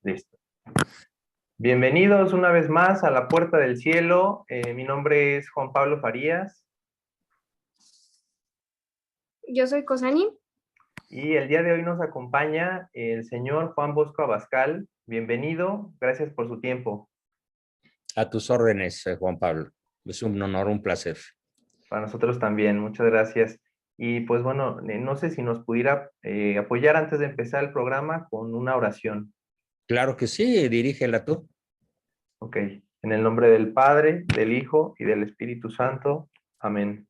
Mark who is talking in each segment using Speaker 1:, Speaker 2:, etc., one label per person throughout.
Speaker 1: Listo. Bienvenidos una vez más a La Puerta del Cielo. Mi nombre es Juan Pablo Farías.
Speaker 2: Yo soy Cosani.
Speaker 1: Y el día de hoy nos acompaña el señor Juan Bosco Abascal. Bienvenido, gracias por su tiempo.
Speaker 3: A tus órdenes, Juan Pablo. Es un honor, un placer.
Speaker 1: Para nosotros también, muchas gracias. Y pues bueno, no sé si nos pudiera apoyar antes de empezar el programa con una oración.
Speaker 3: Claro que sí, dirígela tú.
Speaker 1: Ok, en el nombre del Padre, del Hijo y del Espíritu Santo. Amén.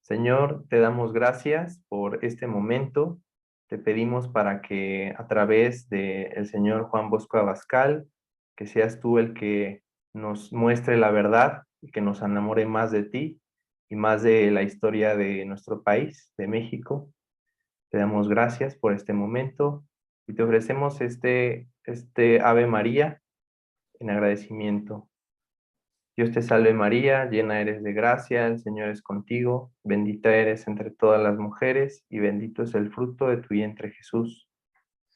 Speaker 1: Señor, te damos gracias por este momento. Te pedimos para que a través del señor Juan Bosco Abascal, que seas tú el que nos muestre la verdad y que nos enamore más de ti y más de la historia de nuestro país, de México. Te damos gracias por este momento y te ofrecemos este Ave María en agradecimiento. Dios te salve María, llena eres de gracia, el Señor es contigo, bendita eres entre todas las mujeres y bendito es el fruto de tu vientre Jesús.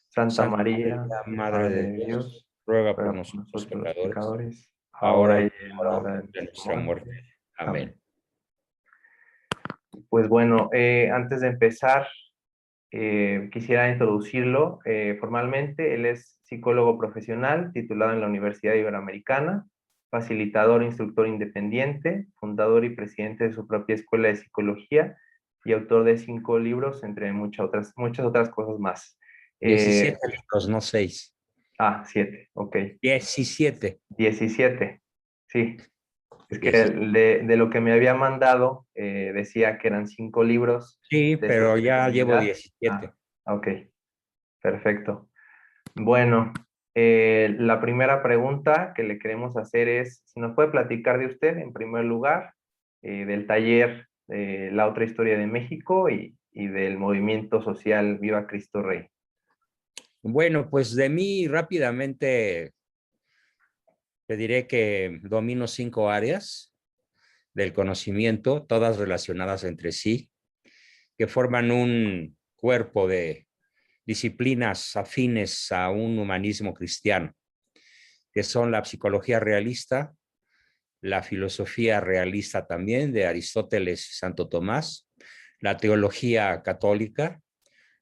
Speaker 1: Santa María,
Speaker 3: Madre
Speaker 1: Madre
Speaker 3: de
Speaker 1: de Dios,
Speaker 3: ruega por
Speaker 1: ruega por
Speaker 3: nosotros
Speaker 1: nosotros los
Speaker 3: pecadores,
Speaker 1: pecadores,
Speaker 3: ahora
Speaker 1: ahora y
Speaker 3: y
Speaker 1: en
Speaker 3: en
Speaker 1: la
Speaker 3: la
Speaker 1: hora
Speaker 3: hora
Speaker 1: de
Speaker 3: de
Speaker 1: nuestra
Speaker 3: nuestra muerte.
Speaker 1: muerte.
Speaker 3: Amén.
Speaker 1: Pues bueno, antes de empezar, quisiera introducirlo formalmente. Él es psicólogo profesional, titulado en la Universidad Iberoamericana, facilitador e instructor independiente, fundador y presidente de su propia escuela de psicología y autor de 5 libros, entre muchas otras cosas más.
Speaker 3: 17 libros, no 6.
Speaker 1: 7, ok.
Speaker 3: 17.
Speaker 1: 17, sí. Es que
Speaker 3: 17.
Speaker 1: de lo que me había mandado decía que eran 5 libros
Speaker 3: Sí,
Speaker 1: de su
Speaker 3: pero ya llevo
Speaker 1: especialidad.
Speaker 3: 17.
Speaker 1: Ok, perfecto. Bueno, la primera pregunta que le queremos hacer es si nos puede platicar de usted, en primer lugar, del taller La Otra Historia de México y del movimiento social Viva Cristo Rey.
Speaker 3: Bueno, pues de mí rápidamente te diré que domino 5 áreas del conocimiento, todas relacionadas entre sí, que forman un cuerpo de disciplinas afines a un humanismo cristiano, que son la psicología realista, la filosofía realista también de Aristóteles y Santo Tomás, la teología católica,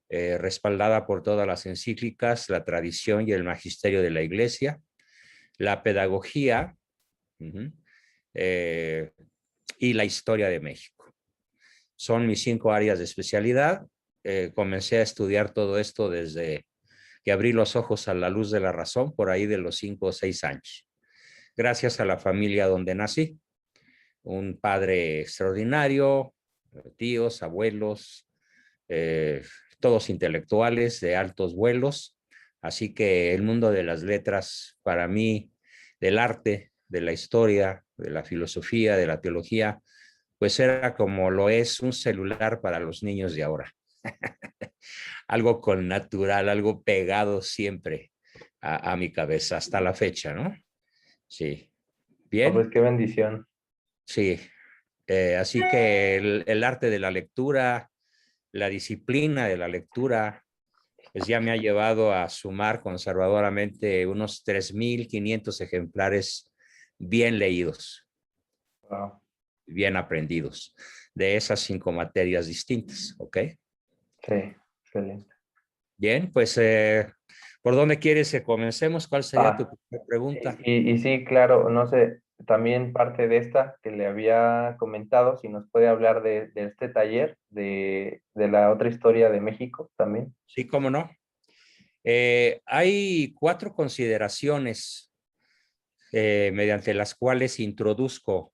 Speaker 3: respaldada por todas las encíclicas, la tradición y el magisterio de la Iglesia, la pedagogía y la historia de México. Son mis 5 áreas de especialidad. Comencé a estudiar todo esto desde que abrí los ojos a la luz de la razón, por ahí de los 5 o 6 años. Gracias a la familia donde nací, un padre extraordinario, tíos, abuelos, todos intelectuales de altos vuelos. Así que el mundo de las letras, para mí, del arte, de la historia, de la filosofía, de la teología, pues era como lo es un celular para los niños de ahora. Algo con natural, algo pegado siempre a mi cabeza hasta la fecha, ¿no? Sí.
Speaker 1: Oh, pues
Speaker 3: Bien.
Speaker 1: qué bendición.
Speaker 3: Sí. Así que el arte de la lectura, la disciplina de la lectura, pues ya me ha llevado a sumar conservadoramente unos 3,500 ejemplares bien leídos,
Speaker 1: Wow.
Speaker 3: bien aprendidos, de esas 5 materias distintas, ¿ok?
Speaker 1: Sí, excelente.
Speaker 3: Bien, pues, ¿por dónde quieres que comencemos? ¿Cuál sería tu primera pregunta?
Speaker 1: Y sí, claro, no sé, también parte de esta que le había comentado, si nos puede hablar de este taller, de la otra historia de México también.
Speaker 3: Sí, cómo no. Hay 4 consideraciones mediante las cuales introduzco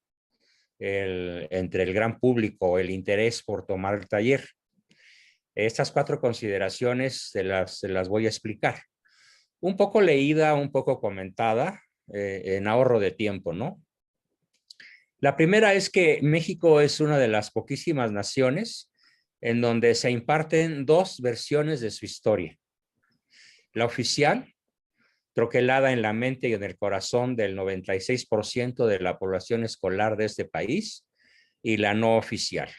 Speaker 3: entre el gran público el interés por tomar el taller. Estas 4 consideraciones se las voy a explicar. Un poco leída, un poco comentada, en ahorro de tiempo, ¿no? La primera es que México es una de las poquísimas naciones en donde se imparten 2 versiones de su historia. La oficial, troquelada en la mente y en el corazón del 96% de la población escolar de este país, y la no oficial,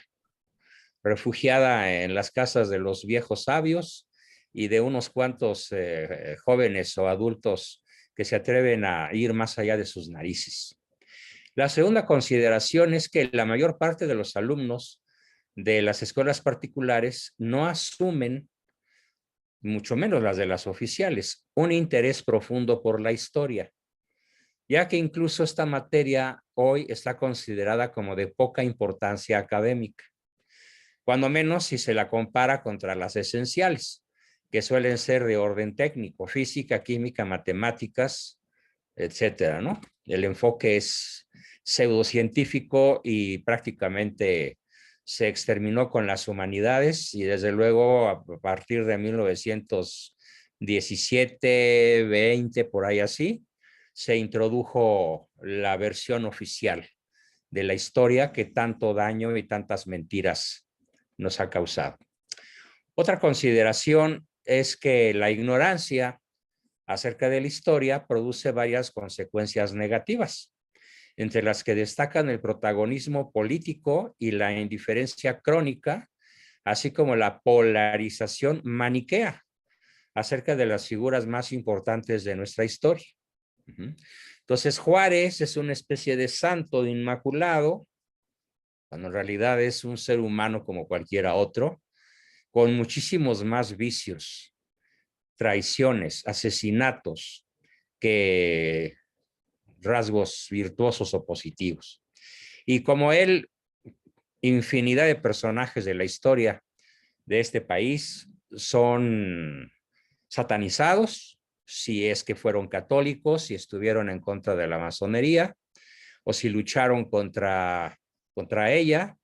Speaker 3: refugiada en las casas de los viejos sabios y de unos cuantos jóvenes o adultos que se atreven a ir más allá de sus narices. La segunda consideración es que la mayor parte de los alumnos de las escuelas particulares no asumen, mucho menos las de las oficiales, un interés profundo por la historia, ya que incluso esta materia hoy está considerada como de poca importancia académica, cuando menos si se la compara contra las esenciales, que suelen ser de orden técnico, física, química, matemáticas, etcétera, ¿no? El enfoque es pseudocientífico y prácticamente se exterminó con las humanidades y desde luego a partir de 1917, 20, por ahí así, se introdujo la versión oficial de la historia que tanto daño y tantas mentiras nos ha causado. Otra consideración es que la ignorancia acerca de la historia produce varias consecuencias negativas, entre las que destacan el protagonismo político y la indiferencia crónica, así como la polarización maniquea acerca de las figuras más importantes de nuestra historia. Entonces, Juárez es una especie de santo de inmaculado, cuando en realidad es un ser humano como cualquiera otro, con muchísimos más vicios, traiciones, asesinatos, que rasgos virtuosos o positivos. Y como él, infinidad de personajes de la historia de este país son satanizados, si es que fueron católicos, si estuvieron en contra de la masonería o si lucharon contra ella,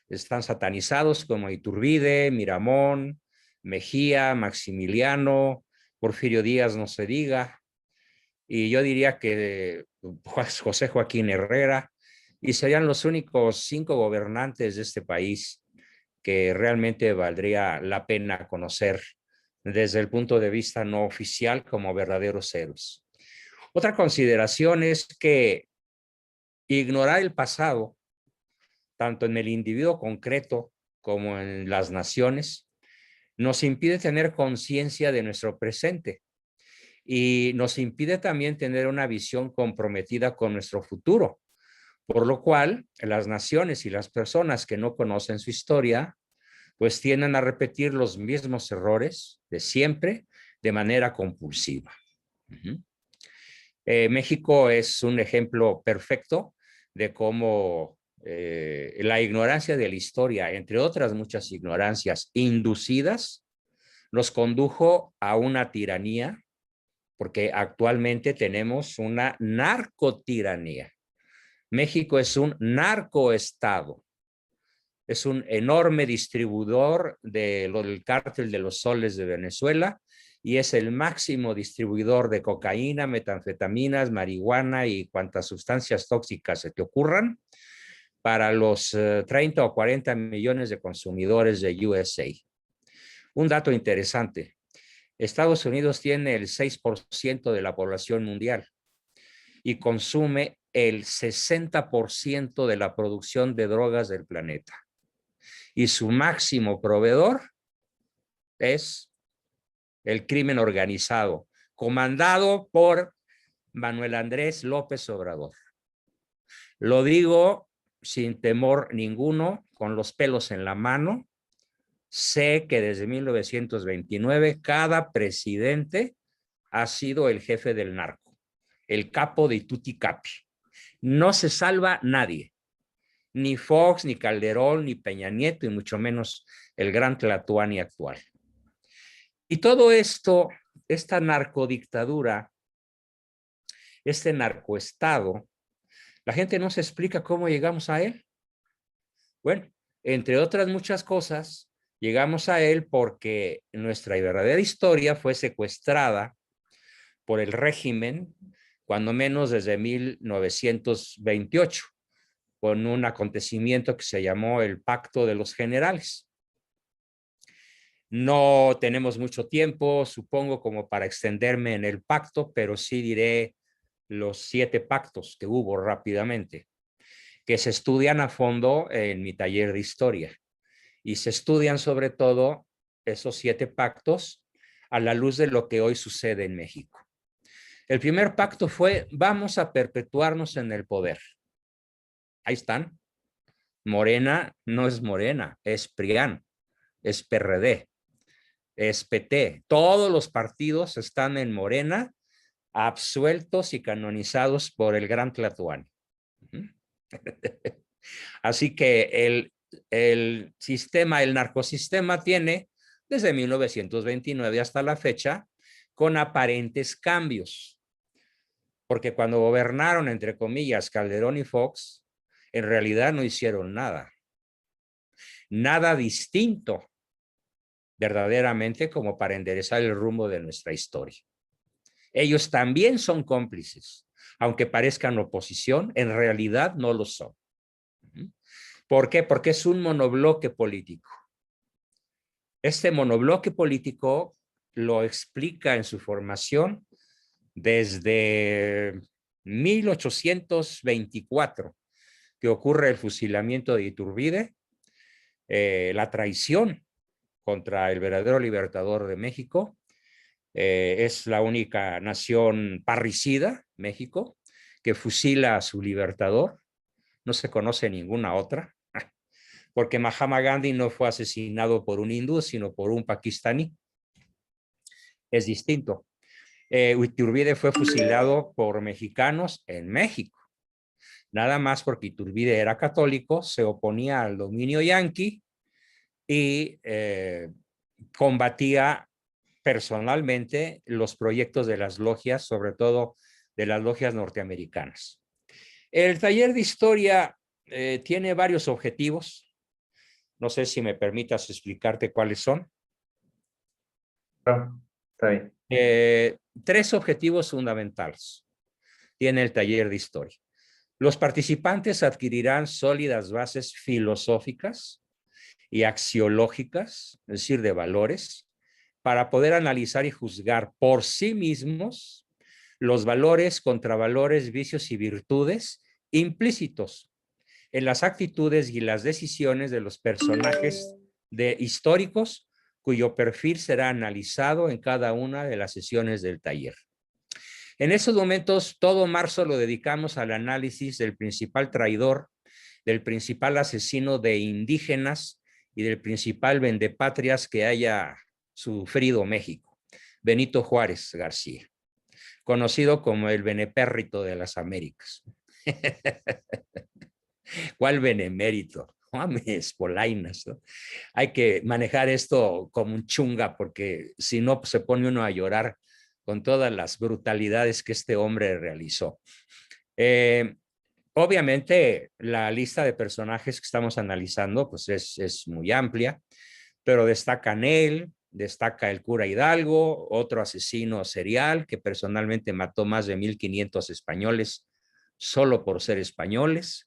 Speaker 3: están satanizados como Iturbide, Miramón, Mejía, Maximiliano, Porfirio Díaz, no se diga, y yo diría que José Joaquín Herrera, y serían los únicos 5 gobernantes de este país que realmente valdría la pena conocer desde el punto de vista no oficial como verdaderos héroes. Otra consideración es que ignorar el pasado, tanto en el individuo concreto como en las naciones, nos impide tener conciencia de nuestro presente y nos impide también tener una visión comprometida con nuestro futuro, por lo cual las naciones y las personas que no conocen su historia, pues tienden a repetir los mismos errores de siempre de manera compulsiva. México es un ejemplo perfecto de cómo la ignorancia de la historia, entre otras muchas ignorancias inducidas, nos condujo a una tiranía, porque actualmente tenemos una narcotiranía. México es un narcoestado, es un enorme distribuidor del cártel de los soles de Venezuela y es el máximo distribuidor de cocaína, metanfetaminas, marihuana y cuantas sustancias tóxicas se te ocurran para los 30 o 40 millones de consumidores de USA. Un dato interesante. Estados Unidos tiene el 6% de la población mundial y consume el 60% de la producción de drogas del planeta. Y su máximo proveedor es el crimen organizado, comandado por Manuel Andrés López Obrador. Lo digo sin temor ninguno, con los pelos en la mano. Sé que desde 1929 cada presidente ha sido el jefe del narco, el capo de tutti capi. No se salva nadie, ni Fox, ni Calderón, ni Peña Nieto, y mucho menos el gran Tlatuani actual. Y todo esto, esta narcodictadura, este narcoestado, la gente no se explica cómo llegamos a él. Bueno, entre otras muchas cosas, llegamos a él porque nuestra verdadera historia fue secuestrada por el régimen, cuando menos desde 1928, con un acontecimiento que se llamó el Pacto de los Generales. No tenemos mucho tiempo, supongo, como para extenderme en el pacto, pero sí diré los 7 pactos que hubo rápidamente, que se estudian a fondo en mi taller de historia. Y se estudian sobre todo esos 7 pactos a la luz de lo que hoy sucede en México. El primer pacto fue: vamos a perpetuarnos en el poder. Ahí están. Morena no es Morena, es PRIAN, es PRD, es PT. Todos los partidos están en Morena, absueltos y canonizados por el gran Tlatoani. Así que el sistema, el narcosistema tiene desde 1929 hasta la fecha con aparentes cambios. Porque cuando gobernaron, entre comillas, Calderón y Fox, en realidad no hicieron nada. Nada distinto verdaderamente como para enderezar el rumbo de nuestra historia. Ellos también son cómplices, aunque parezcan oposición, en realidad no lo son. ¿Por qué? Porque es un monobloque político. Este monobloque político lo explica en su formación desde 1824, que ocurre el fusilamiento de Iturbide, la traición contra el verdadero libertador de México. Es la única nación parricida, México, que fusila a su libertador. No se conoce ninguna otra, porque Mahatma Gandhi no fue asesinado por un hindú, sino por un pakistaní. Es distinto. Iturbide fue fusilado por mexicanos en México, nada más porque Iturbide era católico, se oponía al dominio yanqui y combatía personalmente los proyectos de las logias, sobre todo de las logias norteamericanas. El taller de historia tiene varios objetivos. No sé si me permitas explicarte cuáles son.
Speaker 1: No, está bien.
Speaker 3: 3 objetivos fundamentales tiene el taller de historia. Los participantes adquirirán sólidas bases filosóficas y axiológicas, es decir, de valores, para poder analizar y juzgar por sí mismos los valores, contravalores, vicios y virtudes implícitos en las actitudes y las decisiones de los personajes históricos cuyo perfil será analizado en cada una de las sesiones del taller. En esos momentos, todo marzo lo dedicamos al análisis del principal traidor, del principal asesino de indígenas y del principal vendepatrias que haya sufrido México, Benito Juárez García, conocido como el Benepérrito de las Américas. ¿Cuál benemérito? Mames, polainas, ¿no? Hay que manejar esto como un chunga, porque si no, pues se pone uno a llorar con todas las brutalidades que este hombre realizó. Obviamente, la lista de personajes que estamos analizando pues es muy amplia, pero destacan él, destaca el cura Hidalgo, otro asesino serial que personalmente mató más de 1,500 españoles solo por ser españoles.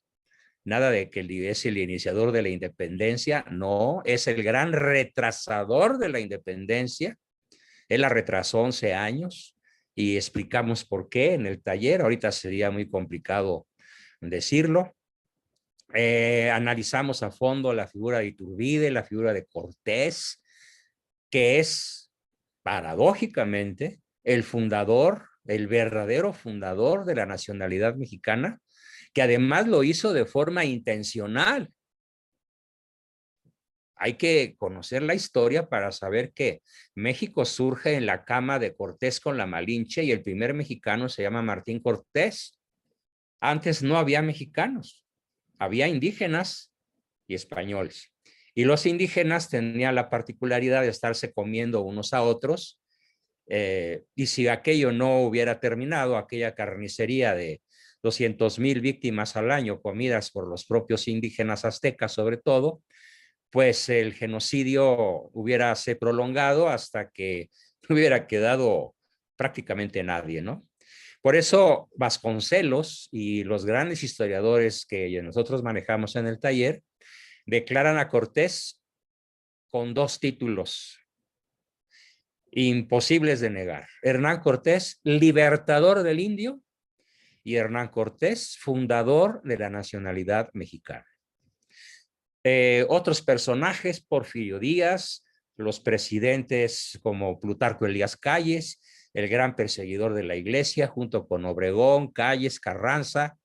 Speaker 3: Nada de que es el iniciador de la independencia, no, es el gran retrasador de la independencia. Él la retrasó 11 años y explicamos por qué en el taller. Ahorita sería muy complicado decirlo. Analizamos a fondo la figura de Iturbide, la figura de Cortés, que es paradójicamente el fundador, el verdadero fundador de la nacionalidad mexicana, que además lo hizo de forma intencional. Hay que conocer la historia para saber que México surge en la cama de Cortés con la Malinche y el primer mexicano se llama Martín Cortés. Antes no había mexicanos, había indígenas y españoles. Y los indígenas tenían la particularidad de estarse comiendo unos a otros. Y si aquello no hubiera terminado, aquella carnicería de 200,000 víctimas al año comidas por los propios indígenas aztecas sobre todo, pues el genocidio hubiera se prolongado hasta que no hubiera quedado prácticamente nadie, ¿no? Por eso Vasconcelos y los grandes historiadores que nosotros manejamos en el taller declaran a Cortés con 2 títulos imposibles de negar. Hernán Cortés, libertador del indio, y Hernán Cortés, fundador de la nacionalidad mexicana. Otros personajes, Porfirio Díaz, los presidentes como Plutarco Elías Calles, el gran perseguidor de la iglesia, junto con Obregón, Calles, Carranza.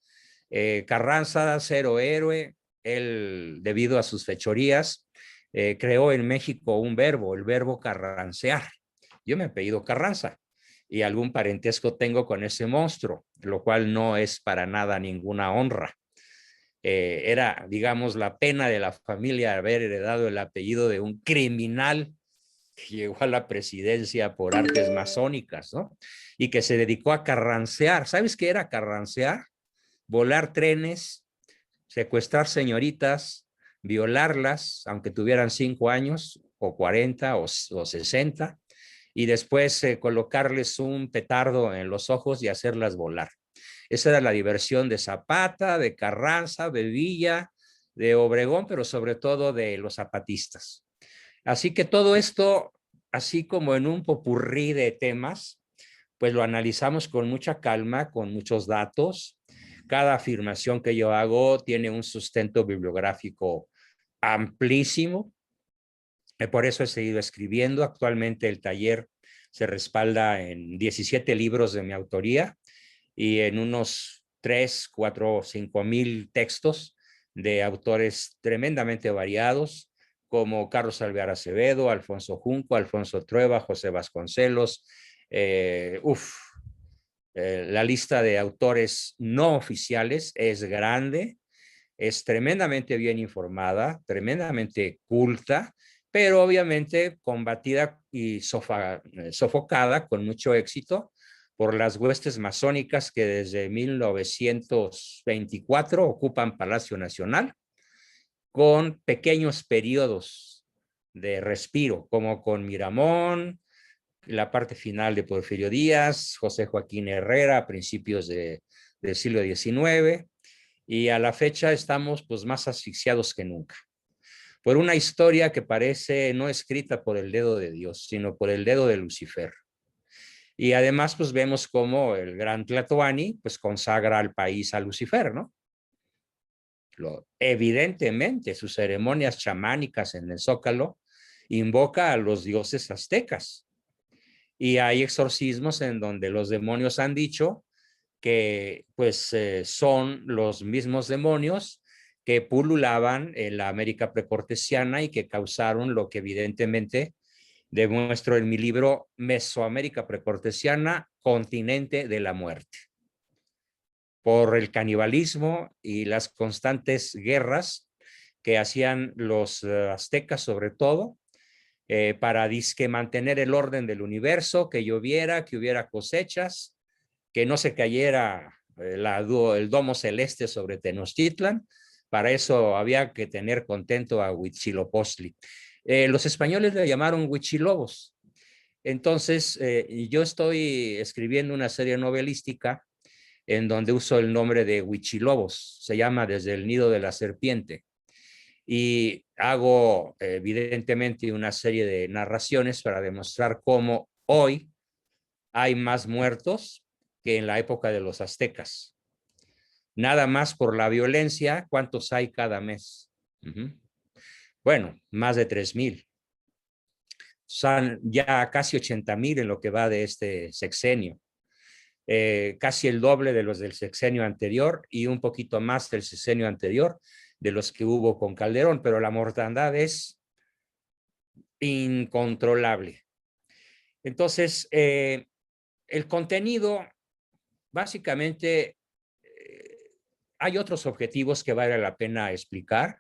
Speaker 3: Carranza, cero héroe, él, debido a sus fechorías, creó en México un verbo, el verbo carrancear. Yo me apellido Carranza y algún parentesco tengo con ese monstruo, lo cual no es para nada ninguna honra. Era, digamos, la pena de la familia haber heredado el apellido de un criminal que llegó a la presidencia por artes masónicas, ¿no? Y que se dedicó a carrancear. ¿Sabes qué era carrancear? Volar trenes, secuestrar señoritas, violarlas, aunque tuvieran 5 años, o 40 o 60, y después colocarles un petardo en los ojos y hacerlas volar. Esa era la diversión de Zapata, de Carranza, de Villa, de Obregón, pero sobre todo de los zapatistas. Así que todo esto, así como en un popurrí de temas, pues lo analizamos con mucha calma, con muchos datos. Cada afirmación que yo hago tiene un sustento bibliográfico amplísimo. Por eso he seguido escribiendo. Actualmente el taller se respalda en 17 libros de mi autoría y en unos 3, 4, 5 mil textos de autores tremendamente variados, como Carlos Alvear Acevedo, Alfonso Junco, Alfonso Trueba, José Vasconcelos. La lista de autores no oficiales es grande, es tremendamente bien informada, tremendamente culta, pero obviamente combatida y sofocada con mucho éxito por las huestes masónicas que desde 1924 ocupan Palacio Nacional, con pequeños periodos de respiro, como con Miramón, la parte final de Porfirio Díaz, José Joaquín Herrera a principios del siglo XIX, y a la fecha estamos pues más asfixiados que nunca por una historia que parece no escrita por el dedo de Dios, sino por el dedo de Lucifer. Y además pues vemos cómo el gran Tlatoani pues consagra al país a Lucifer, ¿no? Evidentemente sus ceremonias chamánicas en el Zócalo invoca a los dioses aztecas. Y hay exorcismos en donde los demonios han dicho que pues son los mismos demonios que pululaban en la América precortesiana y que causaron lo que evidentemente demuestro en mi libro Mesoamérica precortesiana, continente de la muerte, por el canibalismo y las constantes guerras que hacían los aztecas sobre todo, para disque mantener el orden del universo, que lloviera, que hubiera cosechas, que no se cayera el domo celeste sobre Tenochtitlan. Para eso había que tener contento a Huitzilopochtli. Los españoles le llamaron Huichilobos. Entonces, yo estoy escribiendo una serie novelística en donde uso el nombre de Huichilobos. Se llama Desde el nido de la serpiente. Y hago evidentemente una serie de narraciones para demostrar cómo hoy hay más muertos que en la época de los aztecas. Nada más por la violencia, ¿cuántos hay cada mes? Bueno, más de 3,000. Son ya casi 80,000 en lo que va de este sexenio. Casi el doble de los del sexenio anterior y un poquito más del sexenio anterior de los que hubo con Calderón, pero la mortandad es incontrolable. Entonces, el contenido, básicamente, hay otros objetivos que vale la pena explicar.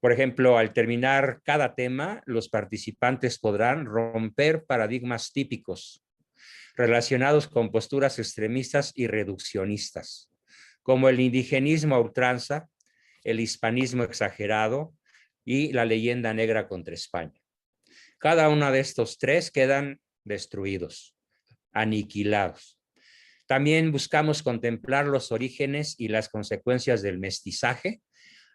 Speaker 3: Por ejemplo, al terminar cada tema, los participantes podrán romper paradigmas típicos relacionados con posturas extremistas y reduccionistas, como el indigenismo a ultranza, el hispanismo exagerado y la leyenda negra contra España. Cada uno de estos tres quedan destruidos, aniquilados. También buscamos contemplar los orígenes y las consecuencias del mestizaje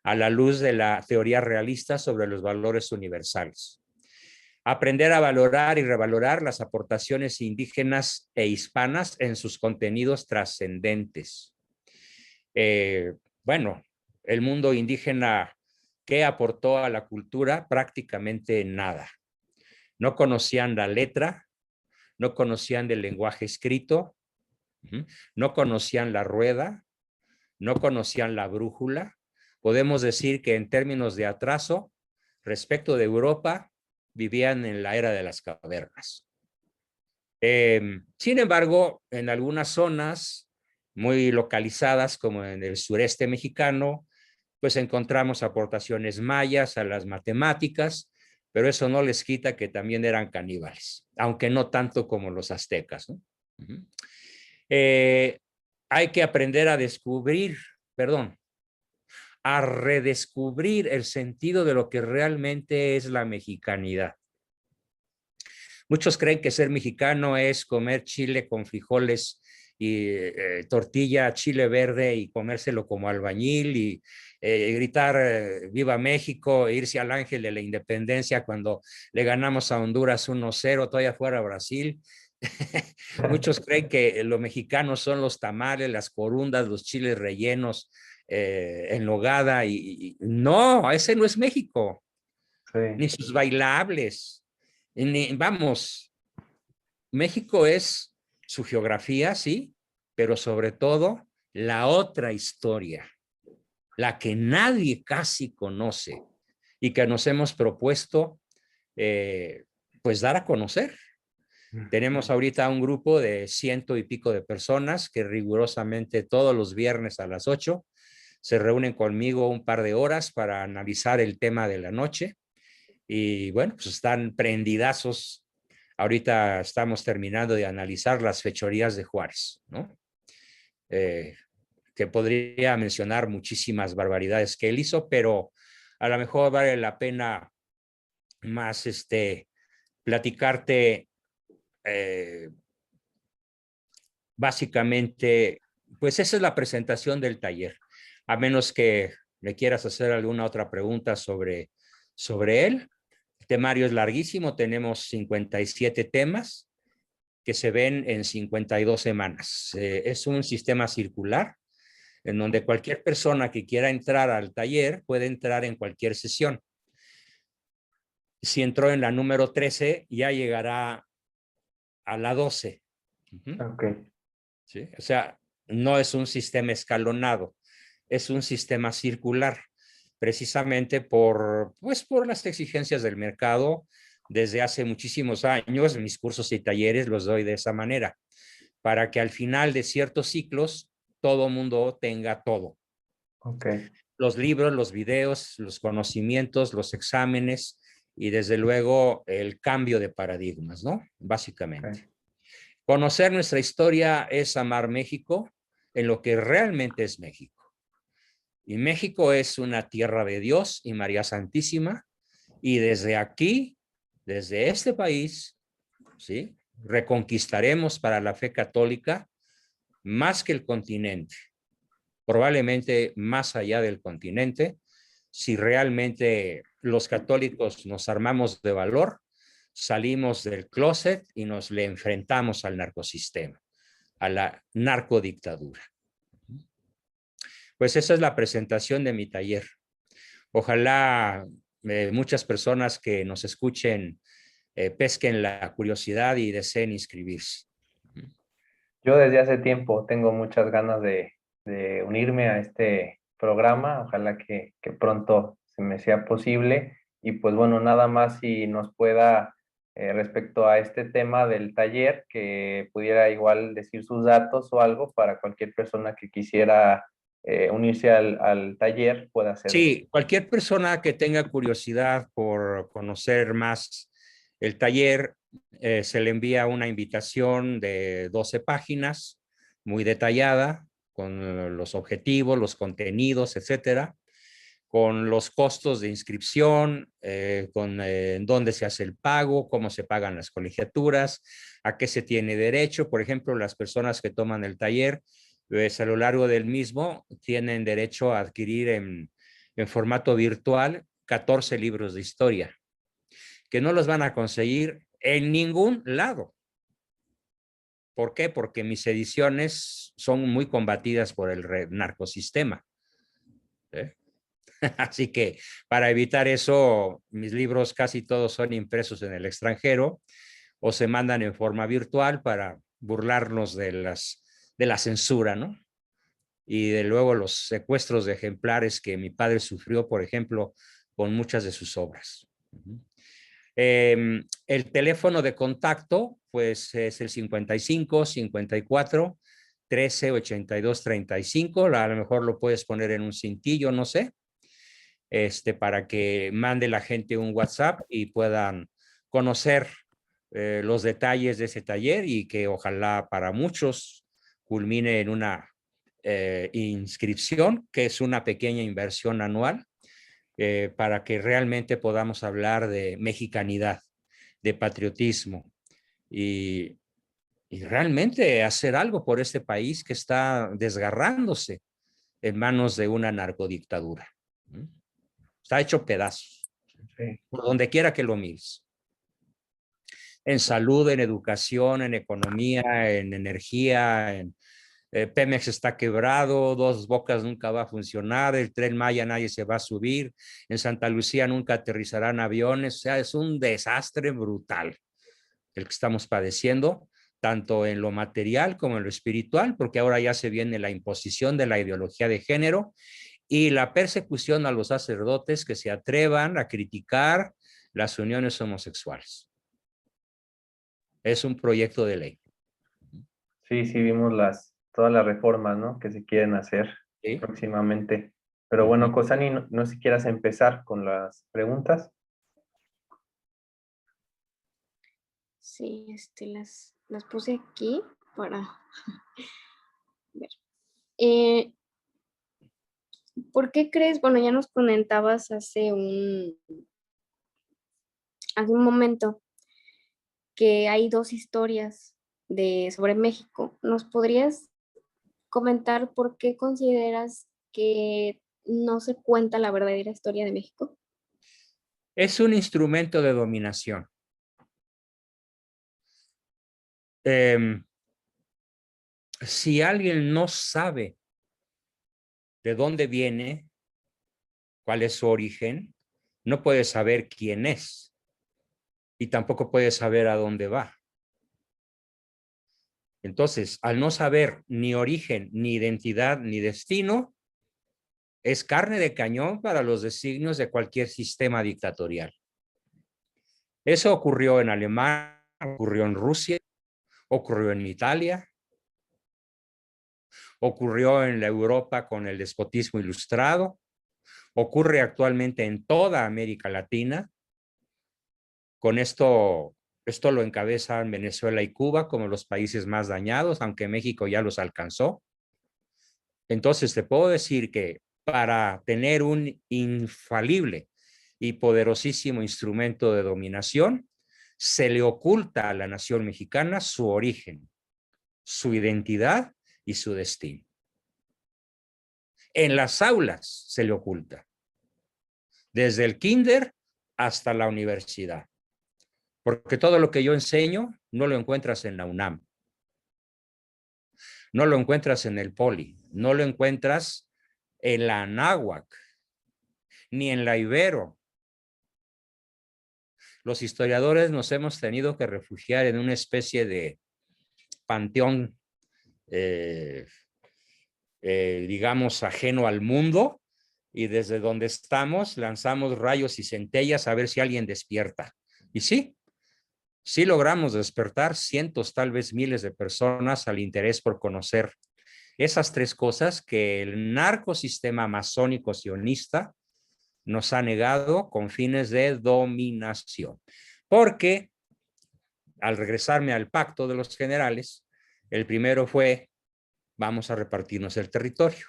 Speaker 3: a la luz de la teoría realista sobre los valores universales. Aprender a valorar y revalorar las aportaciones indígenas e hispanas en sus contenidos trascendentes. Bueno, el mundo indígena, ¿qué aportó a la cultura? Prácticamente nada. No conocían la letra, no conocían del lenguaje escrito, no conocían la rueda, no conocían la brújula. Podemos decir que en términos de atraso, respecto de Europa, vivían en la era de las cavernas. Sin embargo, en algunas zonas muy localizadas, como en el sureste mexicano, pues encontramos aportaciones mayas a las matemáticas, pero eso no les quita que también eran caníbales, aunque no tanto como los aztecas, ¿no? Hay que aprender a descubrir, perdón, a redescubrir el sentido de lo que realmente es la mexicanidad. Muchos creen que ser mexicano es comer chile con frijoles y tortilla, chile verde y comérselo como albañil y gritar viva México, irse al ángel de la independencia cuando le ganamos a Honduras 1-0, todavía fuera Brasil. Muchos creen que lo mexicano son los tamales, las corundas, los chiles rellenos en nogada y no, ese no es México,
Speaker 1: Sí.
Speaker 3: ni sus bailables. Vamos, México es su geografía, sí, pero sobre todo la otra historia, la que nadie casi conoce y que nos hemos propuesto pues dar a conocer. Tenemos ahorita un grupo de 100 y pico de personas que rigurosamente todos los viernes a las 8 se reúnen conmigo un par de horas para analizar el tema de la noche. Y bueno, pues están prendidazos. Ahorita estamos terminando de analizar las fechorías de Juárez, ¿no? Que podría mencionar muchísimas barbaridades que él hizo, pero a lo mejor vale la pena más platicarte básicamente, pues esa es la presentación del taller, a menos que le quieras hacer alguna otra pregunta sobre él. El temario es larguísimo, tenemos 57 temas que se ven en 52 semanas. Es un sistema circular en donde cualquier persona que quiera entrar al taller puede entrar en cualquier sesión. Si entró en la número 13, ya llegará a la 12.
Speaker 1: Okay.
Speaker 3: ¿Sí? O sea, no es un sistema escalonado, es un sistema circular, precisamente pues, por las exigencias del mercado. Desde hace muchísimos años, mis cursos y talleres los doy de esa manera, para que al final de ciertos ciclos todo mundo tenga todo.
Speaker 1: Okay.
Speaker 3: Los libros, los videos, los conocimientos, los exámenes y desde luego el cambio de paradigmas, ¿no? Básicamente.
Speaker 1: Okay.
Speaker 3: Conocer nuestra historia es amar México en lo que realmente es México. Y México es una tierra de Dios y María Santísima. Y desde aquí, desde este país, ¿sí? Reconquistaremos para la fe católica más que el continente, probablemente más allá del continente, si realmente los católicos nos armamos de valor, salimos del closet y nos le enfrentamos al narcosistema, a la narcodictadura. Pues esa es la presentación de mi taller. Ojalá muchas personas que nos escuchen pesquen la curiosidad y deseen inscribirse.
Speaker 1: Yo desde hace tiempo tengo muchas ganas de unirme a este programa. Ojalá que pronto se me sea posible. Y pues bueno, nada más si nos pueda, respecto a este tema del taller, que pudiera igual decir sus datos o algo para cualquier persona que quisiera unirse al taller pueda hacerlo.
Speaker 3: Sí, cualquier persona que tenga curiosidad por conocer más el taller, se le envía una invitación de 12 páginas, muy detallada, con los objetivos, los contenidos, etcétera, con los costos de inscripción, con dónde se hace el pago, cómo se pagan las colegiaturas, a qué se tiene derecho. Por ejemplo, las personas que toman el taller, pues a lo largo del mismo tienen derecho a adquirir en formato virtual 14 libros de historia, que no los van a conseguir en ningún lado. ¿Por qué? Porque mis ediciones son muy combatidas por el narcosistema. ¿Eh? Así que para evitar eso, mis libros casi todos son impresos en el extranjero o se mandan en forma virtual para burlarnos de la censura, ¿no? Y de luego los secuestros de ejemplares que mi padre sufrió, por ejemplo, con muchas de sus obras. El teléfono de contacto, pues es el 55 54 13 82 35. A lo mejor lo puedes poner en un cintillo, no sé, para que mande la gente un WhatsApp y puedan conocer los detalles de ese taller y que ojalá para muchos culmine en una inscripción, que es una pequeña inversión anual, para que realmente podamos hablar de mexicanidad, de patriotismo y realmente hacer algo por este país que está desgarrándose en manos de una narcodictadura. Está hecho pedazos,
Speaker 1: Sí.
Speaker 3: por donde quiera que lo mires. En salud, en educación, en economía, en energía, Pemex está quebrado, Dos Bocas nunca va a funcionar, el Tren Maya nadie se va a subir, en Santa Lucía nunca aterrizarán aviones, o sea, es un desastre brutal el que estamos padeciendo, tanto en lo material como en lo espiritual, porque ahora ya se viene la imposición de la ideología de género y la persecución a los sacerdotes que se atrevan a criticar las uniones homosexuales. Es un proyecto de ley.
Speaker 1: Sí, sí, vimos todas las reformas, ¿no? Que se quieren hacer
Speaker 3: ¿Sí?
Speaker 1: próximamente. Pero bueno, Cosani, no sé si quieras empezar con las preguntas.
Speaker 2: Sí, las puse aquí para ver. Eh, ¿Por qué crees? Bueno, ya nos comentabas hace un momento que hay dos historias sobre México. ¿Nos podrías comentar por qué consideras que no se cuenta la verdadera historia de México?
Speaker 3: Es un instrumento de dominación. Si alguien no sabe de dónde viene, cuál es su origen, no puede saber quién es y tampoco puede saber a dónde va. Entonces, al no saber ni origen, ni identidad, ni destino, es carne de cañón para los designios de cualquier sistema dictatorial. Eso ocurrió en Alemania, ocurrió en Rusia, ocurrió en Italia, ocurrió en la Europa con el despotismo ilustrado, ocurre actualmente en toda América Latina. Con esto lo encabezan Venezuela y Cuba como los países más dañados, aunque México ya los alcanzó. Entonces, te puedo decir que para tener un infalible y poderosísimo instrumento de dominación, se le oculta a la nación mexicana su origen, su identidad y su destino. En las aulas se le oculta, desde el kinder hasta la universidad, porque todo lo que yo enseño no lo encuentras en la UNAM, no lo encuentras en el Poli, no lo encuentras en la Anáhuac, ni en la Ibero. Los historiadores nos hemos tenido que refugiar en una especie de panteón, digamos, ajeno al mundo, y desde donde estamos lanzamos rayos y centellas a ver si alguien despierta. Y sí, sí logramos despertar cientos, tal vez miles de personas al interés por conocer esas tres cosas que el narcosistema masónico sionista nos ha negado con fines de dominación. Porque al regresarme al pacto de los generales, el primero fue, vamos a repartirnos el territorio.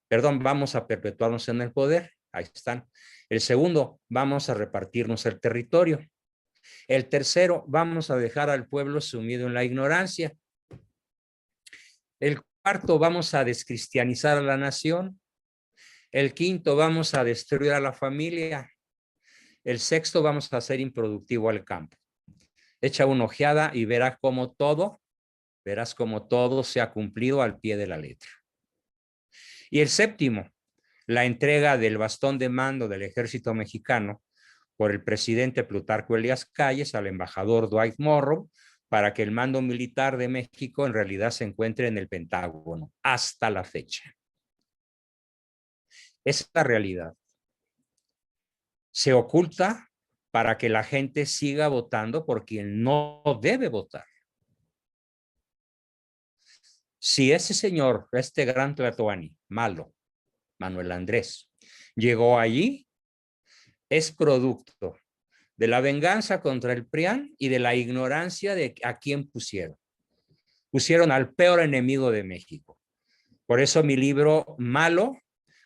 Speaker 3: Perdón, vamos a perpetuarnos en el poder. Ahí están. El segundo, vamos a repartirnos el territorio. El tercero, vamos a dejar al pueblo sumido en la ignorancia. El cuarto, vamos a descristianizar a la nación. El quinto, vamos a destruir a la familia. El sexto, vamos a hacer improductivo al campo. Echa una ojeada y verás cómo todo se ha cumplido al pie de la letra. Y el séptimo, la entrega del bastón de mando del ejército mexicano por el presidente Plutarco Elías Calles al embajador Dwight Morrow para que el mando militar de México en realidad se encuentre en el Pentágono hasta la fecha. Esa es la realidad. Se oculta para que la gente siga votando por quien no debe votar. Si ese señor, este gran tlatoani, malo, Manuel Andrés, llegó allí, es producto de la venganza contra el PRIAN y de la ignorancia de a quién pusieron. Pusieron al peor enemigo de México. Por eso mi libro, Malo,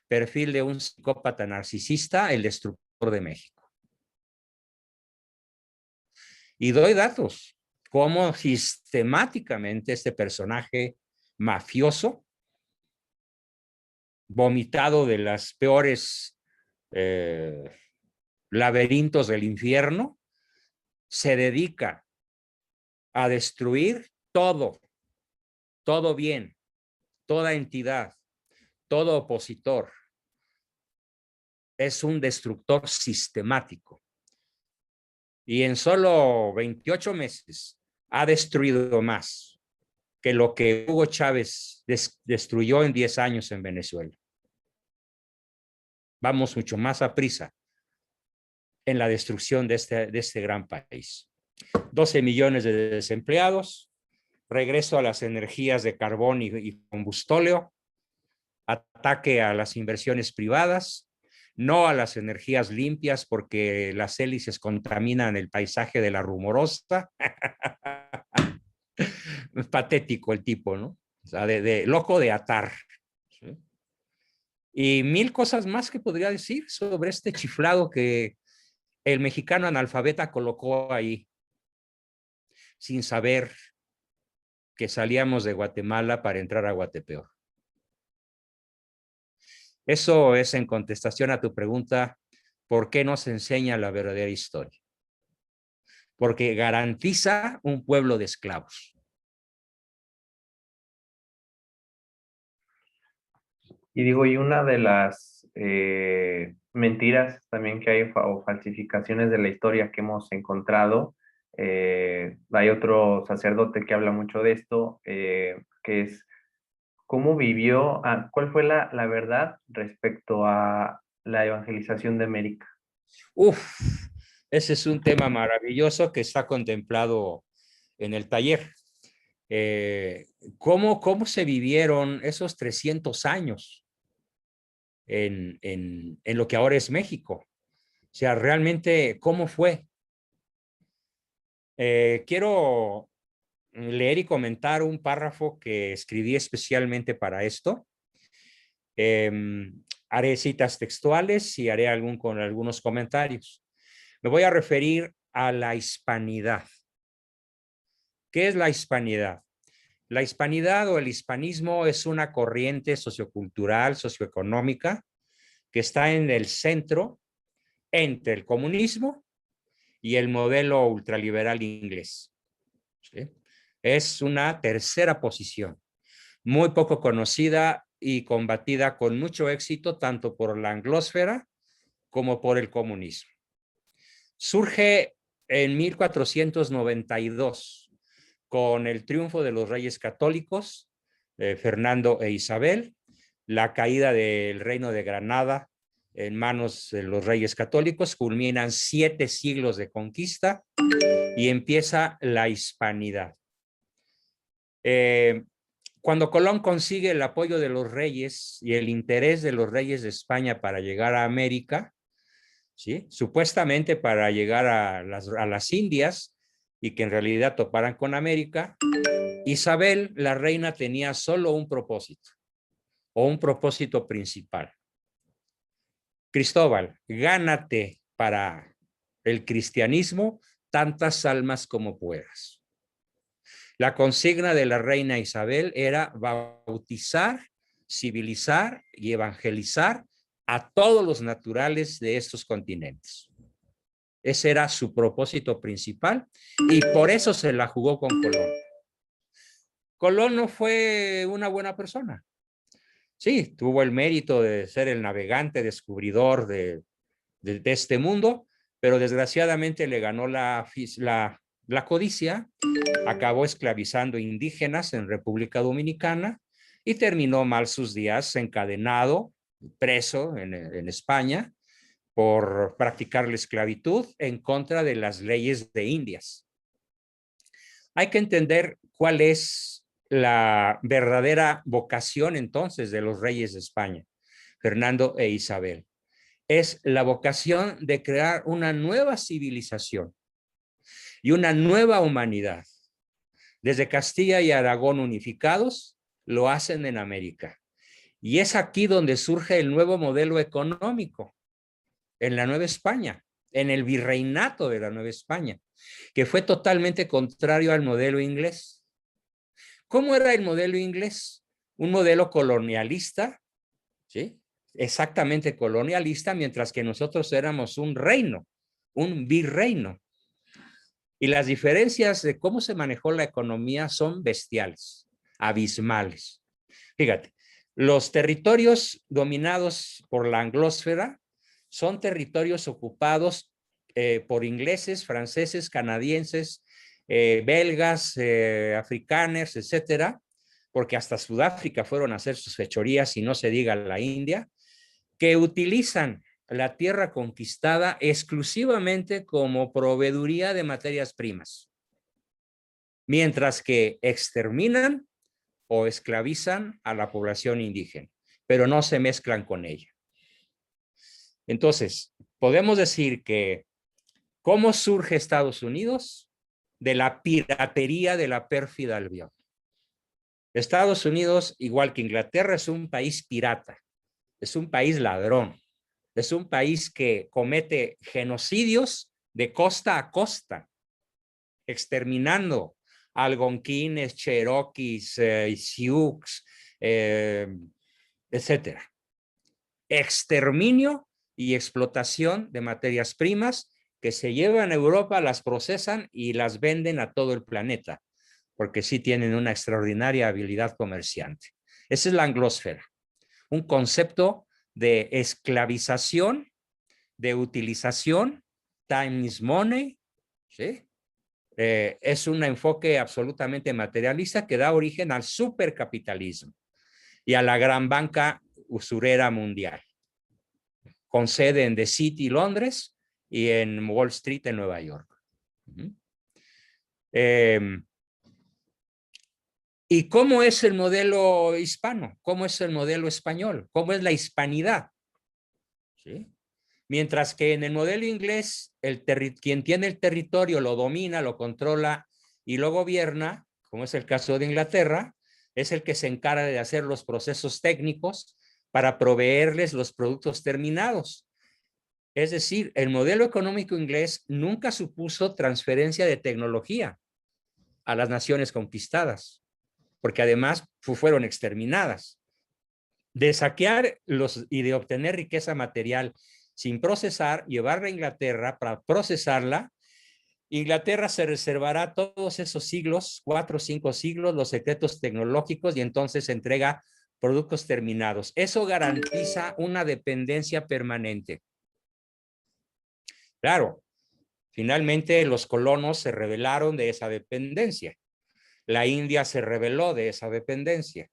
Speaker 3: perfil de un psicópata narcisista, el destructor de México. Y doy datos, cómo sistemáticamente este personaje mafioso, vomitado de las peores laberintos del infierno, se dedica a destruir todo bien, toda entidad, todo opositor. Es un destructor sistemático. Y en solo 28 meses ha destruido más que lo que Hugo Chávez destruyó en 10 años en Venezuela. Vamos mucho más a prisa en la destrucción de este gran país. 12 millones de desempleados, regreso a las energías de carbón y combustóleo, ataque a las inversiones privadas, no a las energías limpias porque las hélices contaminan el paisaje de la Rumorosa. Es patético el tipo, ¿no? O sea, de loco de atar. ¿Sí? Y mil cosas más que podría decir sobre este chiflado que el mexicano analfabeta colocó ahí, sin saber que salíamos de Guatemala para entrar a Guatepeor. Eso es en contestación a tu pregunta, ¿por qué no se enseña la verdadera historia? Porque garantiza un pueblo de esclavos.
Speaker 1: Y digo, y una de las mentiras también que hay o falsificaciones de la historia que hemos encontrado, hay otro sacerdote que habla mucho de esto, que es cómo vivió, cuál fue la verdad respecto a la evangelización de América.
Speaker 3: Uf, ese es un tema maravilloso que está contemplado en el taller. ¿Cómo se vivieron esos 300 años en lo que ahora es México? O sea, realmente, ¿cómo fue? Quiero leer y comentar un párrafo que escribí especialmente para esto. Haré citas textuales y haré con algunos comentarios. Me voy a referir a la hispanidad. ¿Qué es la hispanidad? La hispanidad o el hispanismo es una corriente sociocultural, socioeconómica, que está en el centro entre el comunismo y el modelo ultraliberal inglés. ¿Sí? Es una tercera posición, muy poco conocida y combatida con mucho éxito tanto por la anglósfera como por el comunismo. Surge en 1492 con el triunfo de los reyes católicos, Fernando e Isabel, la caída del reino de Granada en manos de los reyes católicos, culminan 7 siglos de conquista y empieza la hispanidad. Cuando Colón consigue el apoyo de los reyes y el interés de los reyes de España para llegar a América, ¿sí? Supuestamente para llegar a las Indias y que en realidad toparan con América, Isabel, la reina, tenía solo un propósito o un propósito principal. Cristóbal, gánate para el cristianismo tantas almas como puedas. La consigna de la reina Isabel era bautizar, civilizar y evangelizar a todos los naturales de estos continentes. Ese era su propósito principal y por eso se la jugó con Colón. Colón no fue una buena persona. sí, tuvo el mérito de ser el navegante, descubridor de este mundo, pero desgraciadamente le ganó la codicia, acabó esclavizando indígenas en República Dominicana y terminó mal sus días encadenado, preso en España por practicar la esclavitud en contra de las leyes de Indias. Hay que entender cuál es la verdadera vocación entonces de los reyes de España, Fernando e Isabel. Es la vocación de crear una nueva civilización y una nueva humanidad. Desde Castilla y Aragón unificados, lo hacen en América. Y es aquí donde surge el nuevo modelo económico, en la Nueva España, en el virreinato de la Nueva España, que fue totalmente contrario al modelo inglés. ¿Cómo era el modelo inglés? Un modelo colonialista, ¿sí? Exactamente colonialista, mientras que nosotros éramos un reino, un virreino. Y las diferencias de cómo se manejó la economía son bestiales, abismales. Fíjate, los territorios dominados por la anglósfera son territorios ocupados por ingleses, franceses, canadienses, belgas, africanos, etcétera, porque hasta Sudáfrica fueron a hacer sus fechorías y no se diga la India, que utilizan la tierra conquistada exclusivamente como proveeduría de materias primas, mientras que exterminan o esclavizan a la población indígena, pero no se mezclan con ella. Entonces, podemos decir que ¿cómo surge Estados Unidos? De la piratería de la pérfida Albión. Estados Unidos, igual que Inglaterra, es un país pirata, es un país ladrón, es un país que comete genocidios de costa a costa, exterminando algonquines, cherokees, sioux, etcétera. Exterminio y explotación de materias primas que se llevan a Europa, las procesan y las venden a todo el planeta, porque sí tienen una extraordinaria habilidad comerciante. Esa es la anglósfera, un concepto de esclavización, de utilización, time is money, ¿sí? Es un enfoque absolutamente materialista que da origen al supercapitalismo y a la gran banca usurera mundial, con sede en The City, Londres, y en Wall Street, en Nueva York. ¿Y cómo es el modelo hispano? ¿Cómo es el modelo español? ¿Cómo es la hispanidad? ¿Sí? Mientras que en el modelo inglés, quien tiene el territorio lo domina, lo controla y lo gobierna, como es el caso de Inglaterra, es el que se encarga de hacer los procesos técnicos para proveerles los productos terminados. Es decir, el modelo económico inglés nunca supuso transferencia de tecnología a las naciones conquistadas, porque además fueron exterminadas. De saquear y de obtener riqueza material sin procesar, llevarla a Inglaterra para procesarla, Inglaterra se reservará todos esos siglos, 4 o 5 siglos, los secretos tecnológicos y entonces entrega productos terminados. Eso garantiza una dependencia permanente. Claro, finalmente los colonos se rebelaron de esa dependencia. La India se rebeló de esa dependencia.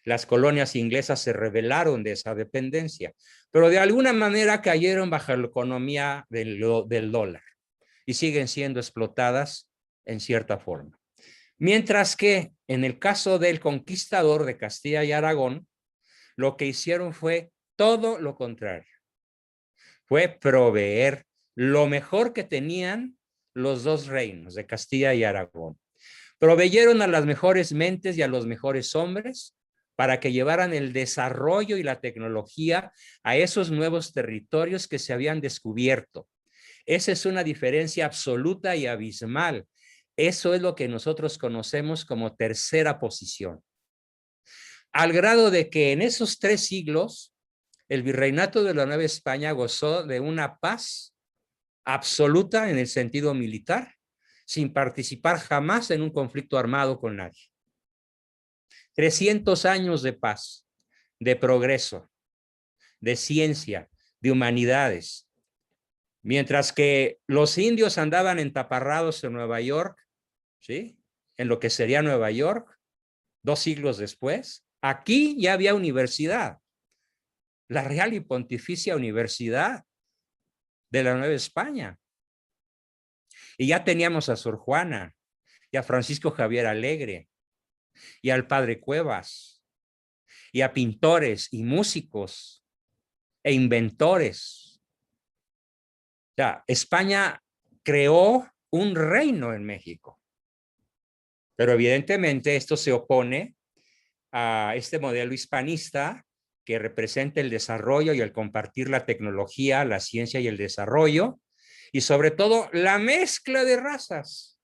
Speaker 3: Las colonias inglesas se rebelaron de esa dependencia, pero de alguna manera cayeron bajo la economía del dólar y siguen siendo explotadas en cierta forma. Mientras que en el caso del conquistador de Castilla y Aragón, lo que hicieron fue todo lo contrario. Fue proveer lo mejor que tenían los dos reinos de Castilla y Aragón. Proveyeron a las mejores mentes y a los mejores hombres para que llevaran el desarrollo y la tecnología a esos nuevos territorios que se habían descubierto. Esa es una diferencia absoluta y abismal. Eso es lo que nosotros conocemos como tercera posición. Al grado de que en esos 3 siglos, el virreinato de la Nueva España gozó de una paz absoluta en el sentido militar, sin participar jamás en un conflicto armado con nadie. 300 años de paz. de progreso, de ciencia, de humanidades. Mientras que los indios andaban entaparrados en Nueva York, ¿sí? En lo que sería Nueva York, 2 siglos después, aquí ya había universidad, la Real y Pontificia Universidad de la Nueva España. Y ya teníamos a Sor Juana, y a Francisco Javier Alegre, y al Padre Cuevas, y a pintores y músicos e inventores. O sea, España creó un reino en México. Pero evidentemente esto se opone a este modelo hispanista que representa el desarrollo y el compartir la tecnología, la ciencia y el desarrollo, y sobre todo la mezcla de razas.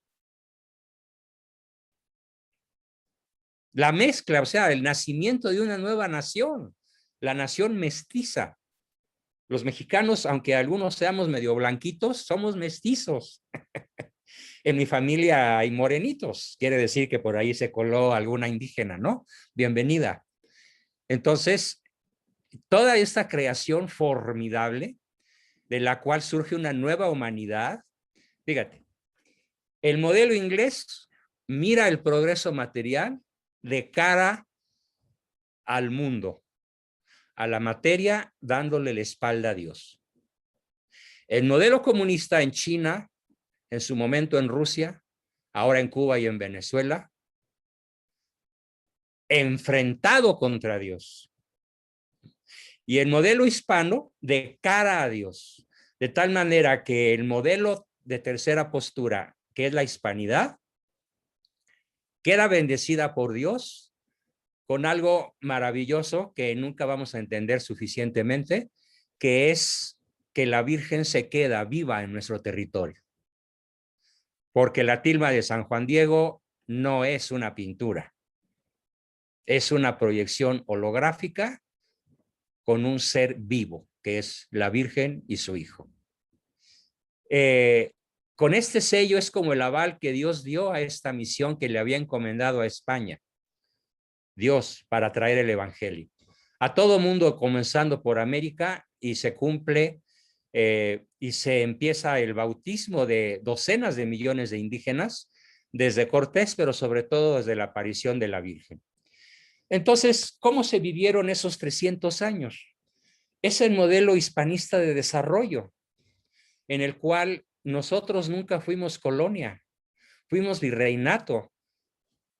Speaker 3: La mezcla, o sea, el nacimiento de una nueva nación, la nación mestiza. Los mexicanos, aunque algunos seamos medio blanquitos, somos mestizos. En mi familia hay morenitos, quiere decir que por ahí se coló alguna indígena, ¿no? Bienvenida. Entonces, toda esta creación formidable de la cual surge una nueva humanidad, fíjate, el modelo inglés mira el progreso material de cara al mundo, a la materia, dándole la espalda a Dios. El modelo comunista en China, en su momento en Rusia, ahora en Cuba y en Venezuela, enfrentado contra Dios. Y el modelo hispano de cara a Dios, de tal manera que el modelo de tercera postura, que es la hispanidad, queda bendecida por Dios con algo maravilloso que nunca vamos a entender suficientemente, que es que la Virgen se queda viva en nuestro territorio. Porque la tilma de San Juan Diego no es una pintura, es una proyección holográfica con un ser vivo, que es la Virgen y su Hijo. Con este sello es como el aval que Dios dio a esta misión que le había encomendado a España. Dios, para traer el evangelio a todo mundo, comenzando por América, y se cumple y se empieza el bautismo de docenas de millones de indígenas desde Cortés, pero sobre todo desde la aparición de la Virgen. Entonces, ¿cómo se vivieron esos 300 años? Es el modelo hispanista de desarrollo, en el cual nosotros nunca fuimos colonia, fuimos virreinato,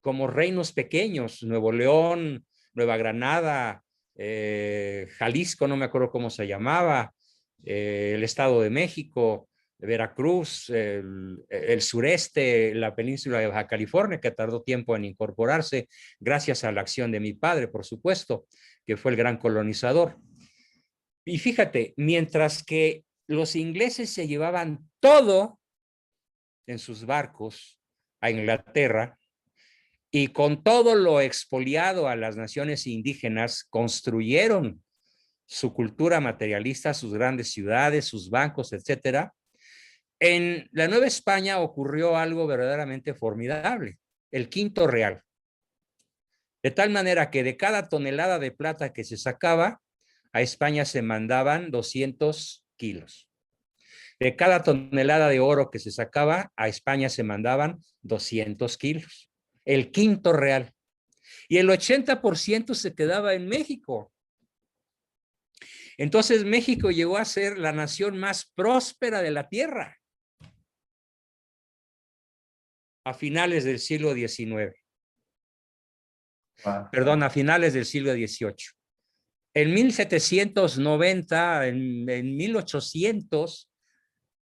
Speaker 3: como reinos pequeños, Nuevo León, Nueva Granada, Jalisco, no me acuerdo cómo se llamaba, el Estado de México, Veracruz, el sureste, la península de Baja California, que tardó tiempo en incorporarse, gracias a la acción de mi padre, por supuesto, que fue el gran colonizador. Y fíjate, mientras que los ingleses se llevaban todo en sus barcos a Inglaterra, y con todo lo expoliado a las naciones indígenas, construyeron su cultura materialista, sus grandes ciudades, sus bancos, etcétera. En la Nueva España ocurrió algo verdaderamente formidable, el quinto real. De tal manera que de cada tonelada de plata que se sacaba, a España se mandaban 200 kilos. De cada tonelada de oro que se sacaba, a España se mandaban 200 kilos. El quinto real. Y el 80% se quedaba en México. Entonces México llegó a ser la nación más próspera de la tierra a finales del siglo XIX.
Speaker 1: Wow.
Speaker 3: Perdón, a finales del siglo XVIII. En 1790, en 1800,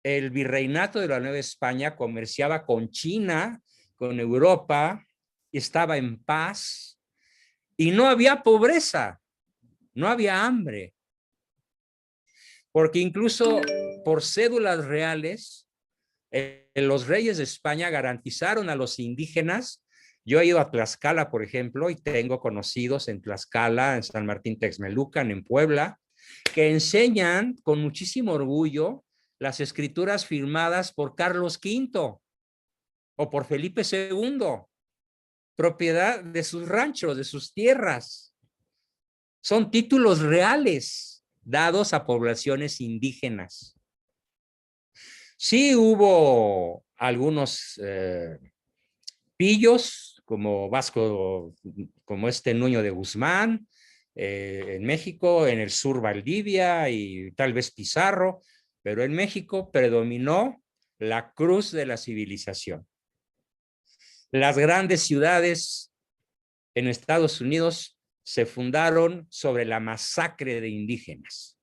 Speaker 3: el virreinato de la Nueva España comerciaba con China, con Europa, estaba en paz y no había pobreza, no había hambre. Porque incluso por cédulas reales, los reyes de España garantizaron a los indígenas. Yo he ido a Tlaxcala, por ejemplo, y tengo conocidos en Tlaxcala, en San Martín Texmelucan, en Puebla, que enseñan con muchísimo orgullo las escrituras firmadas por Carlos V o por Felipe II, propiedad de sus ranchos, de sus tierras. Son títulos reales dados a poblaciones indígenas. Sí hubo algunos pillos, como Vasco, como Nuño de Guzmán, en México, en el sur Valdivia y tal vez Pizarro, pero en México predominó la cruz de la civilización. Las grandes ciudades en Estados Unidos se fundaron sobre la masacre de indígenas.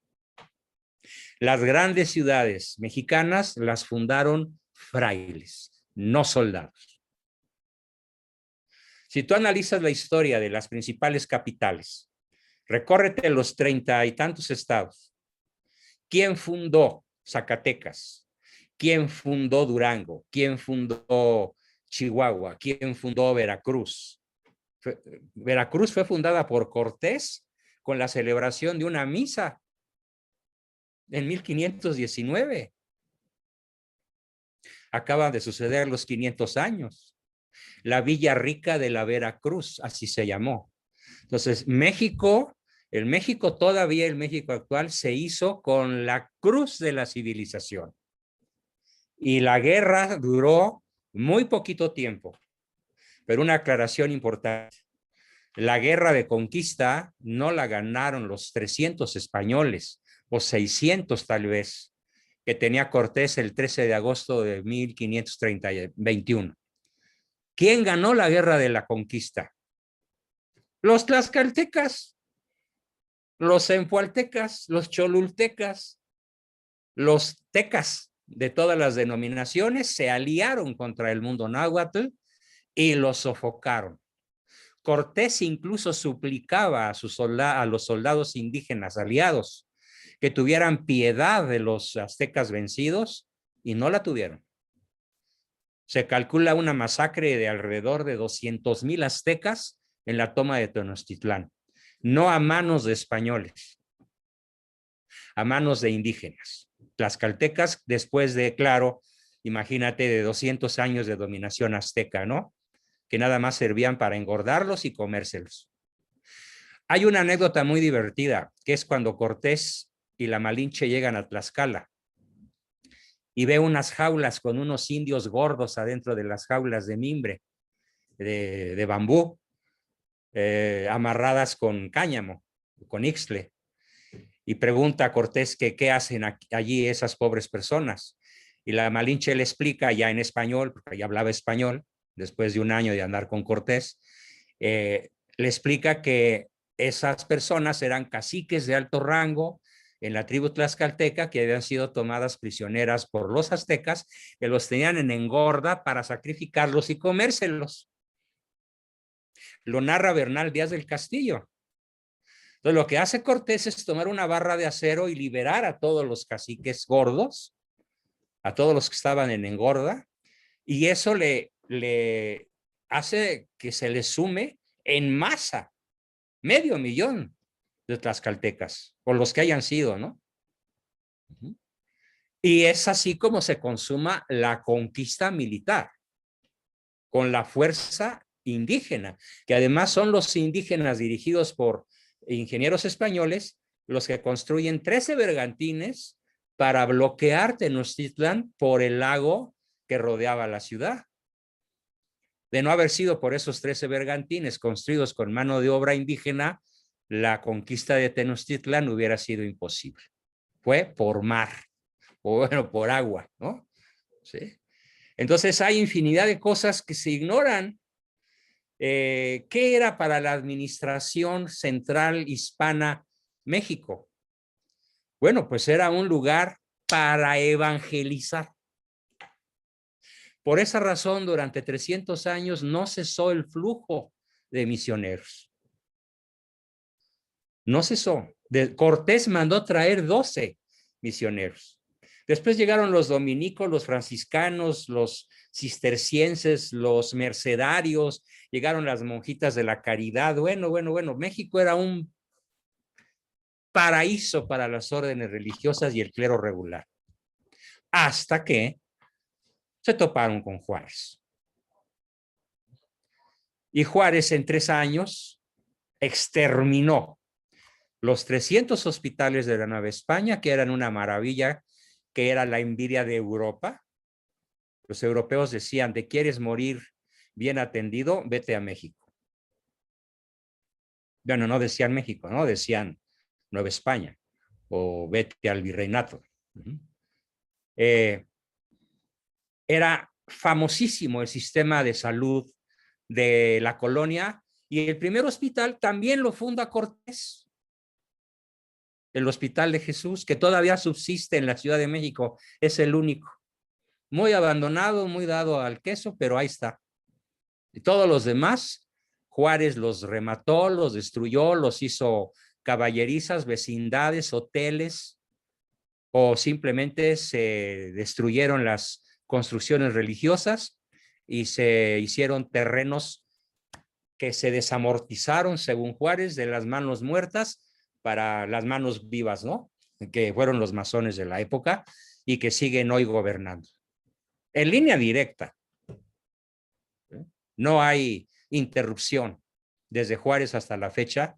Speaker 3: Las grandes ciudades mexicanas las fundaron frailes, no soldados. Si tú analizas la historia de las principales capitales, recórrete los 30 y tantos estados. ¿Quién fundó Zacatecas? ¿Quién fundó Durango? ¿Quién fundó Chihuahua? ¿Quién fundó Veracruz? Veracruz fue fundada por Cortés con la celebración de una misa en 1519. Acaban de suceder los 500 años. La Villa Rica de la Veracruz, así se llamó. Entonces, México, el México todavía, el México actual, se hizo con la cruz de la civilización. Y la guerra duró muy poquito tiempo. Pero una aclaración importante. La guerra de conquista no la ganaron los 300 españoles o 600 tal vez, que tenía Cortés el 13 de agosto de 1521. ¿Quién ganó la guerra de la conquista? Los tlaxcaltecas, los empualtecas, los cholultecas, los tecas de todas las denominaciones se aliaron contra el mundo náhuatl y los sofocaron. Cortés incluso suplicaba a los soldados indígenas aliados que tuvieran piedad de los aztecas vencidos y no la tuvieron. Se calcula una masacre de alrededor de 200,000 aztecas en la toma de Tenochtitlán, no a manos de españoles, a manos de indígenas. Tlaxcaltecas, después de, claro, imagínate, de 200 años de dominación azteca, ¿no? Que nada más servían para engordarlos y comérselos. Hay una anécdota muy divertida, que es cuando Cortés y la Malinche llegan a Tlaxcala y ve unas jaulas con unos indios gordos adentro de las jaulas de mimbre, de bambú, amarradas con cáñamo, con ixtle, y pregunta a Cortés que qué hacen allí esas pobres personas. Y la Malinche le explica ya en español, porque ya hablaba español, después de un año de andar con Cortés, le explica que esas personas eran caciques de alto rango en la tribu tlaxcalteca que habían sido tomadas prisioneras por los aztecas, que los tenían en engorda para sacrificarlos y comérselos. Lo narra Bernal Díaz del Castillo. Entonces, lo que hace Cortés es tomar una barra de acero y liberar a todos los caciques gordos, a todos los que estaban en engorda, y eso le hace que se le sume en masa 500,000 de tlaxcaltecas, por los que hayan sido, ¿no? Y es así como se consuma la conquista militar, con la fuerza indígena, que además son los indígenas dirigidos por ingenieros españoles los que construyen 13 bergantines para bloquear Tenochtitlán por el lago que rodeaba la ciudad. De no haber sido por esos 13 bergantines construidos con mano de obra indígena, la conquista de Tenochtitlán hubiera sido imposible. Fue por mar, o bueno, por agua, ¿no? ¿Sí? Entonces hay infinidad de cosas que se ignoran. ¿Qué era para la administración central hispana México? Bueno, pues era un lugar para evangelizar. Por esa razón, durante 300 años no cesó el flujo de misioneros. No cesó. Cortés mandó traer 12 misioneros. Después llegaron los dominicos, los franciscanos, los cistercienses, los mercedarios, llegaron las monjitas de la caridad. Bueno, México era un paraíso para las órdenes religiosas y el clero regular. Hasta que se toparon con Juárez. Y Juárez en 3 años exterminó Los 300 hospitales de la Nueva España, que eran una maravilla, que era la envidia de Europa. Los europeos decían, ¿te quieres morir bien atendido? Vete a México. Bueno, no decían México, ¿no? Decían Nueva España o vete al virreinato. Era famosísimo el sistema de salud de la colonia y el primer hospital también lo funda Cortés. El Hospital de Jesús, que todavía subsiste en la Ciudad de México, es el único. Muy abandonado, muy dado al queso, pero ahí está. Y todos los demás, Juárez los remató, los destruyó, los hizo caballerizas, vecindades, hoteles, o simplemente se destruyeron las construcciones religiosas y se hicieron terrenos que se desamortizaron, según Juárez, de las manos muertas para las manos vivas, ¿no? Que fueron los masones de la época y que siguen hoy gobernando. En línea directa. No hay interrupción desde Juárez hasta la fecha,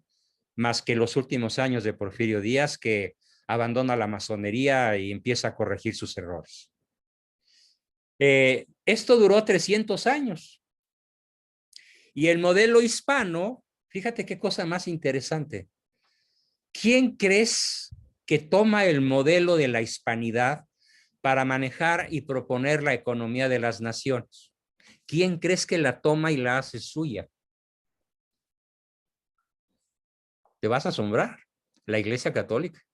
Speaker 3: más que los últimos años de Porfirio Díaz, que abandona la masonería y empieza a corregir sus errores. Esto duró 300 años. Y el modelo hispano, fíjate qué cosa más interesante. ¿Quién crees que toma el modelo de la hispanidad para manejar y proponer la economía de las naciones? ¿Quién crees que la toma y la hace suya? Te vas a asombrar. La Iglesia Católica.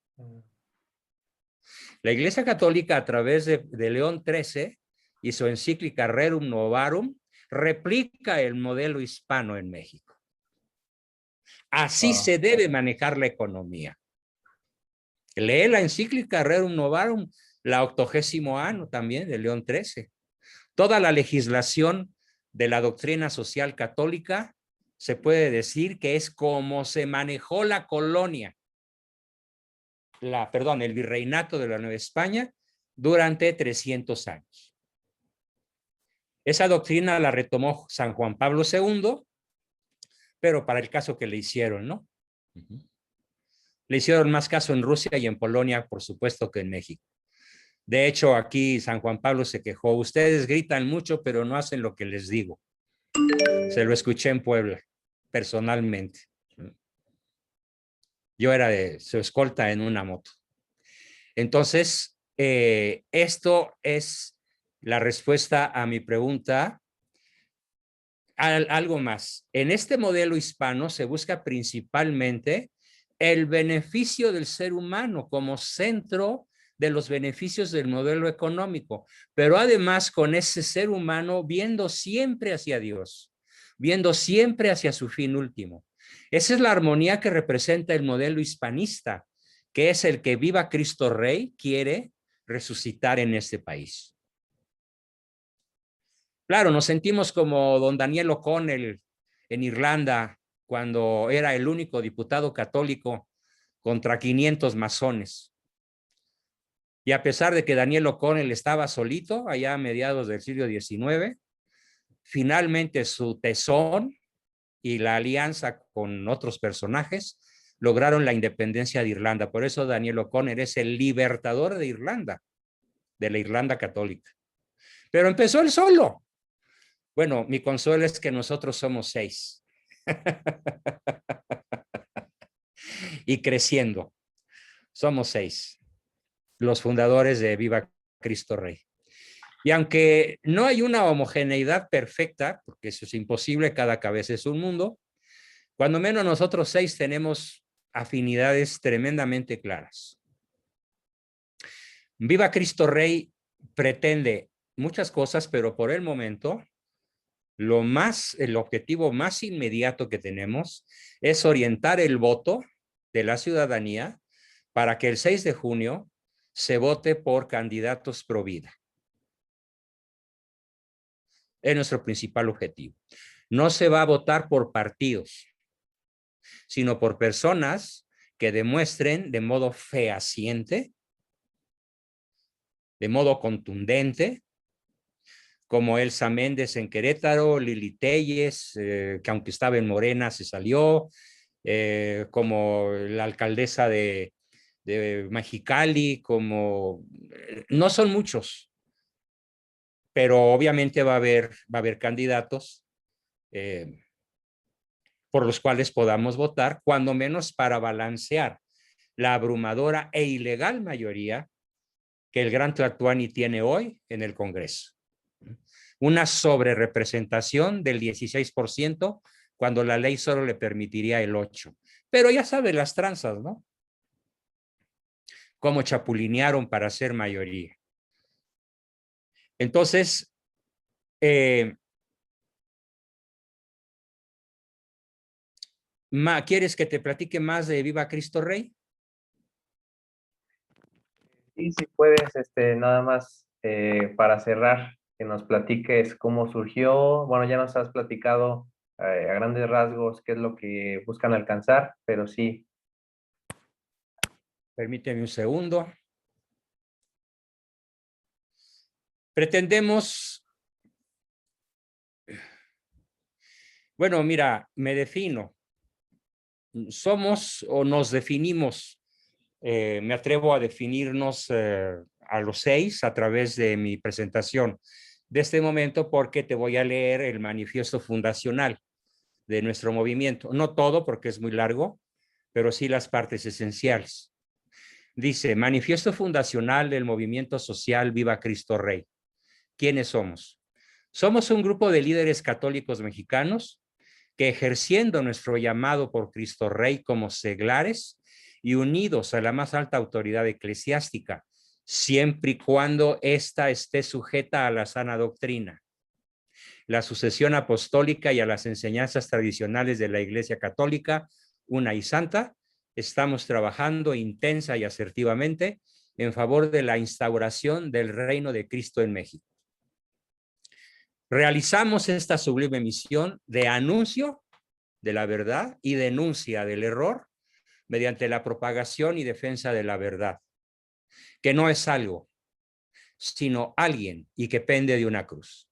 Speaker 3: La Iglesia Católica, a través de León XIII y su encíclica Rerum Novarum, replica el modelo hispano en México. Así se debe manejar la economía. Lee la encíclica Rerum Novarum, la 80º año también de León XIII. Toda la legislación de la doctrina social católica se puede decir que es como se manejó la colonia, el virreinato de la Nueva España durante 300 años. Esa doctrina la retomó San Juan Pablo II, pero para el caso que le hicieron, ¿no? Le hicieron más caso en Rusia y en Polonia, por supuesto, que en México. De hecho, aquí San Juan Pablo se quejó. Ustedes gritan mucho, pero no hacen lo que les digo. Se lo escuché en Puebla, personalmente. Yo era de su escolta en una moto. Entonces, esto es la respuesta a mi pregunta. Algo más. En este modelo hispano se busca principalmente el beneficio del ser humano como centro de los beneficios del modelo económico, pero además con ese ser humano viendo siempre hacia Dios, viendo siempre hacia su fin último. Esa es la armonía que representa el modelo hispanista, que es el que Viva Cristo Rey quiere resucitar en este país. Claro, nos sentimos como don Daniel O'Connell en Irlanda, cuando era el único diputado católico contra 500 masones. Y a pesar de que Daniel O'Connell estaba solito allá a mediados del siglo XIX, finalmente su tesón y la alianza con otros personajes lograron la independencia de Irlanda. Por eso Daniel O'Connell es el libertador de Irlanda, de la Irlanda católica. Pero empezó él solo. Bueno, mi consuelo es que nosotros somos 6 y creciendo. Somos 6, los fundadores de Viva Cristo Rey. Y aunque no hay una homogeneidad perfecta, porque eso es imposible, cada cabeza es un mundo, cuando menos nosotros 6 tenemos afinidades tremendamente claras. Viva Cristo Rey pretende muchas cosas, pero por el momento el objetivo más inmediato que tenemos es orientar el voto de la ciudadanía para que el 6 de junio se vote por candidatos pro vida. Es nuestro principal objetivo. No se va a votar por partidos, sino por personas que demuestren de modo fehaciente, de modo contundente, como Elsa Méndez en Querétaro, Lili Telles, que aunque estaba en Morena se salió, como la alcaldesa de Mexicali, como no son muchos, pero obviamente va a haber candidatos por los cuales podamos votar, cuando menos para balancear la abrumadora e ilegal mayoría que el Gran Tlatuani tiene hoy en el Congreso. Una sobrerepresentación del 16%, cuando la ley solo le permitiría el 8%. Pero ya sabe las tranzas, ¿no? Cómo chapulinearon para ser mayoría. Entonces, ¿quieres que te platique más de Viva Cristo Rey?
Speaker 1: Y si puedes, nada más para cerrar, que nos platiques cómo surgió. Bueno, ya nos has platicado a grandes rasgos qué es lo que buscan alcanzar, pero sí.
Speaker 3: Permíteme un segundo. Pretendemos, bueno, mira, me defino. Somos o nos definimos, me atrevo a definirnos a los 6 a través de mi presentación de este momento, porque te voy a leer el manifiesto fundacional de nuestro movimiento. No todo, porque es muy largo, pero sí las partes esenciales. Dice: manifiesto fundacional del movimiento social Viva Cristo Rey. ¿Quiénes somos? Somos un grupo de líderes católicos mexicanos que, ejerciendo nuestro llamado por Cristo Rey como seglares y unidos a la más alta autoridad eclesiástica, siempre y cuando ésta esté sujeta a la sana doctrina, la sucesión apostólica y a las enseñanzas tradicionales de la Iglesia Católica, una y santa, estamos trabajando intensa y asertivamente en favor de la instauración del reino de Cristo en México. Realizamos esta sublime misión de anuncio de la verdad y denuncia del error mediante la propagación y defensa de la verdad, que no es algo, sino alguien, y que pende de una cruz.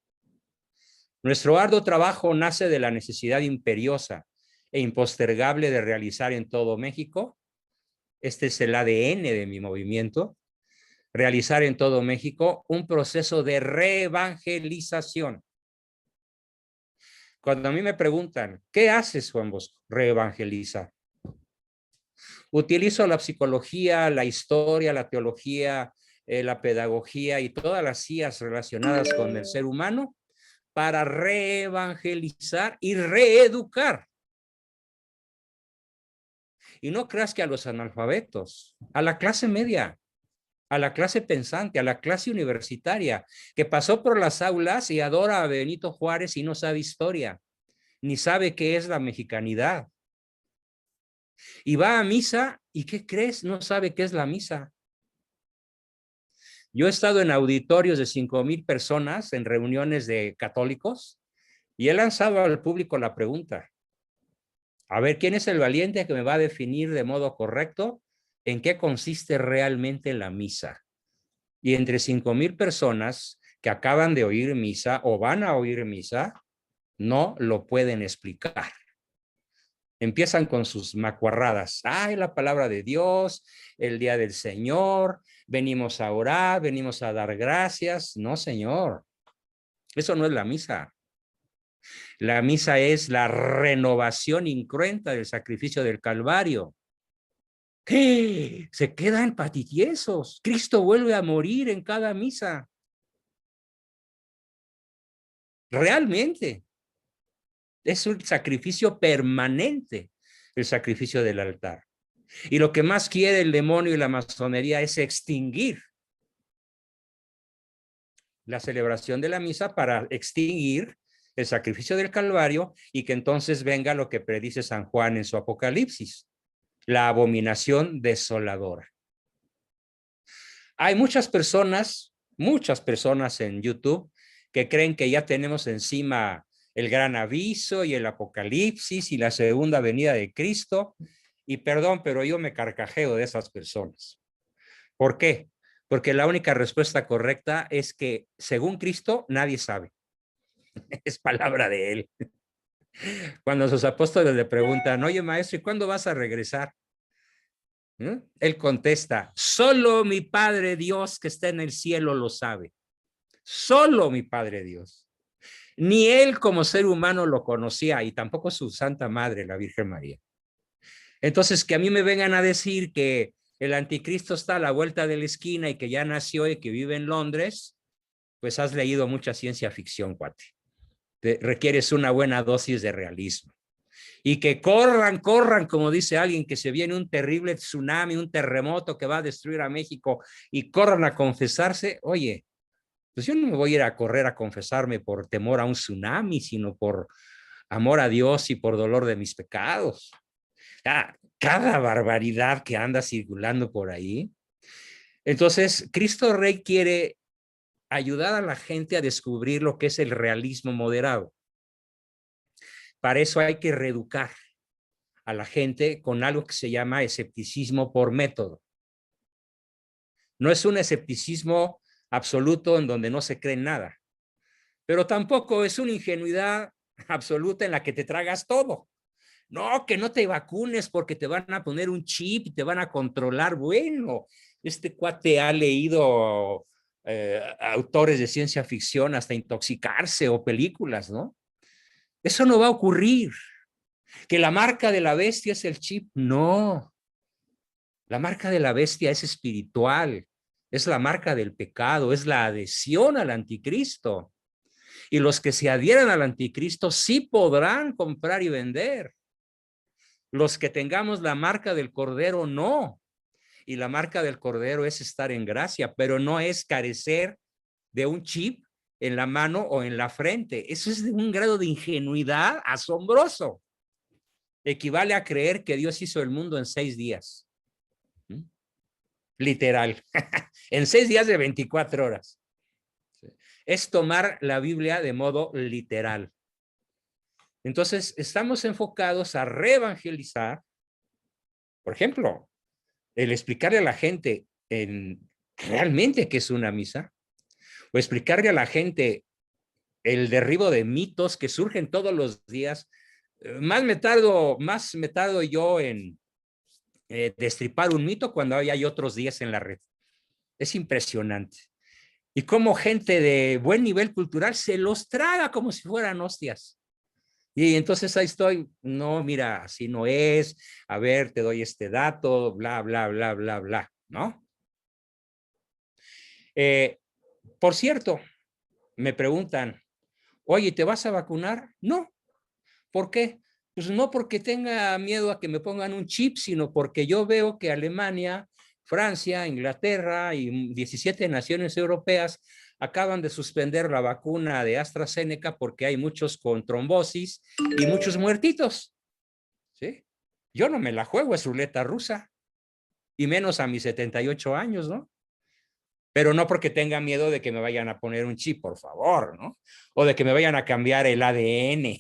Speaker 3: Nuestro arduo trabajo nace de la necesidad imperiosa e impostergable de realizar en todo México, este es el ADN de mi movimiento, realizar en todo México un proceso de reevangelización. Cuando a mí me preguntan, ¿qué haces, Juan Bosco? Reevangelizar. Utilizo la psicología, la historia, la teología, la pedagogía y todas las ciencias relacionadas con el ser humano para reevangelizar y reeducar. Y no creas que a los analfabetos, a la clase media, a la clase pensante, a la clase universitaria, que pasó por las aulas y adora a Benito Juárez y no sabe historia, ni sabe qué es la mexicanidad. Y va a misa, ¿y qué crees? No sabe qué es la misa. Yo he estado en auditorios de 5,000 personas, en reuniones de católicos, y he lanzado al público la pregunta: a ver, ¿quién es el valiente que me va a definir de modo correcto en qué consiste realmente la misa? Y entre 5,000 personas que acaban de oír misa o van a oír misa, no lo pueden explicar. Empiezan con sus macuarradas. Ay, la palabra de Dios, el día del Señor, venimos a orar, venimos a dar gracias. No, Señor, eso no es la misa. La misa es la renovación incruenta del sacrificio del Calvario. ¿Qué? Se quedan patitiesos. Cristo vuelve a morir en cada misa. Realmente. Es un sacrificio permanente, el sacrificio del altar. Y lo que más quiere el demonio y la masonería es extinguir la celebración de la misa para extinguir el sacrificio del Calvario y que entonces venga lo que predice San Juan en su Apocalipsis, la abominación desoladora. Hay muchas personas en YouTube que creen que ya tenemos encima el gran aviso y el Apocalipsis y la segunda venida de Cristo. Y perdón, pero yo me carcajeo de esas personas. ¿Por qué? Porque la única respuesta correcta es que, según Cristo, nadie sabe. Es palabra de él. Cuando sus apóstoles le preguntan, oye maestro, ¿y cuándo vas a regresar? Él contesta, solo mi Padre Dios que está en el cielo lo sabe. Solo mi Padre Dios. Ni él como ser humano lo conocía y tampoco su Santa Madre, la Virgen María. Entonces, que a mí me vengan a decir que el anticristo está a la vuelta de la esquina y que ya nació y que vive en Londres, pues has leído mucha ciencia ficción, cuate. Requieres una buena dosis de realismo. Y que corran, como dice alguien, que se viene un terrible tsunami, un terremoto que va a destruir a México y corran a confesarse. Oye, pues yo no me voy a ir a correr a confesarme por temor a un tsunami, sino por amor a Dios y por dolor de mis pecados. Cada barbaridad que anda circulando por ahí. Entonces, Cristo Rey quiere ayudar a la gente a descubrir lo que es el realismo moderado. Para eso hay que reeducar a la gente con algo que se llama escepticismo por método. No es un escepticismo absoluto en donde no se cree en nada, pero tampoco es una ingenuidad absoluta en la que te tragas todo. No, que no te vacunes porque te van a poner un chip y te van a controlar. Bueno, este cuate ha leído autores de ciencia ficción hasta intoxicarse o películas, ¿no? Eso no va a ocurrir. Que la marca de la bestia es el chip, no. La marca de la bestia es espiritual, es la marca del pecado, es la adhesión al anticristo. Y los que se adhieran al anticristo sí podrán comprar y vender. Los que tengamos la marca del Cordero, no. Y la marca del Cordero es estar en gracia, pero no es carecer de un chip en la mano o en la frente. Eso es de un grado de ingenuidad asombroso. Equivale a creer que Dios hizo el mundo en 6 días. Literal. En 6 días de 24 horas. Es tomar la Biblia de modo literal. Entonces, estamos enfocados a reevangelizar. Por ejemplo, el explicarle a la gente realmente qué es una misa, o explicarle a la gente el derribo de mitos que surgen todos los días. Más me tardo yo en destripar un mito cuando hay otros días en la red. Es impresionante. Y cómo gente de buen nivel cultural se los traga como si fueran hostias. Y entonces ahí estoy, no, mira, así no es, a ver, te doy este dato, bla, bla, bla, bla, bla, ¿no? Por cierto, me preguntan, oye, ¿te vas a vacunar? No. ¿Por qué? Pues no porque tenga miedo a que me pongan un chip, sino porque yo veo que Alemania, Francia, Inglaterra y 17 naciones europeas acaban de suspender la vacuna de AstraZeneca porque hay muchos con trombosis y muchos muertitos. ¿Sí? Yo no me la juego, es ruleta rusa, y menos a mis 78 años, ¿no? Pero no porque tenga miedo de que me vayan a poner un chip, por favor, ¿no? O de que me vayan a cambiar el ADN,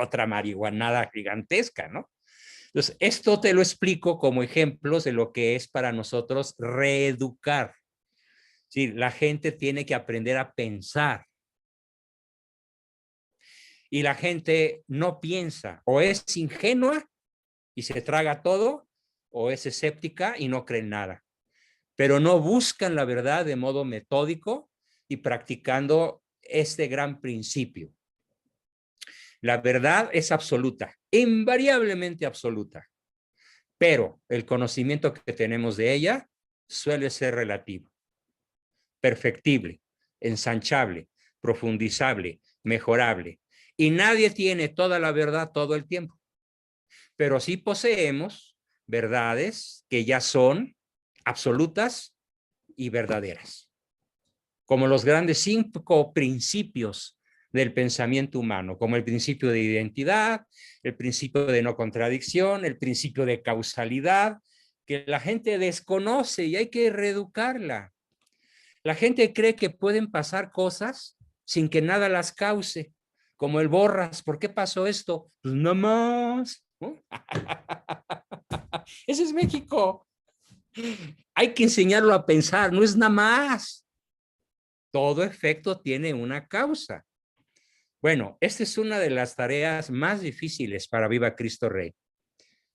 Speaker 3: otra marihuanada gigantesca, ¿no? Entonces, esto te lo explico como ejemplos de lo que es para nosotros reeducar. Sí, la gente tiene que aprender a pensar. Y la gente no piensa, o es ingenua y se traga todo, o es escéptica y no cree en nada. Pero no buscan la verdad de modo metódico y practicando este gran principio. La verdad es absoluta, invariablemente absoluta, pero el conocimiento que tenemos de ella suele ser relativo, perfectible, ensanchable, profundizable, mejorable. Y nadie tiene toda la verdad todo el tiempo, pero sí poseemos verdades que ya son absolutas y verdaderas, como los grandes 5 principios del pensamiento humano, como el principio de identidad, el principio de no contradicción, el principio de causalidad, que la gente desconoce y hay que reeducarla. La gente cree que pueden pasar cosas sin que nada las cause, como el Borras. ¿Por qué pasó esto? Pues nada más, ¿no? Ese es México. Hay que enseñarlo a pensar, no es nada más. Todo efecto tiene una causa. Bueno, esta es una de las tareas más difíciles para Viva Cristo Rey.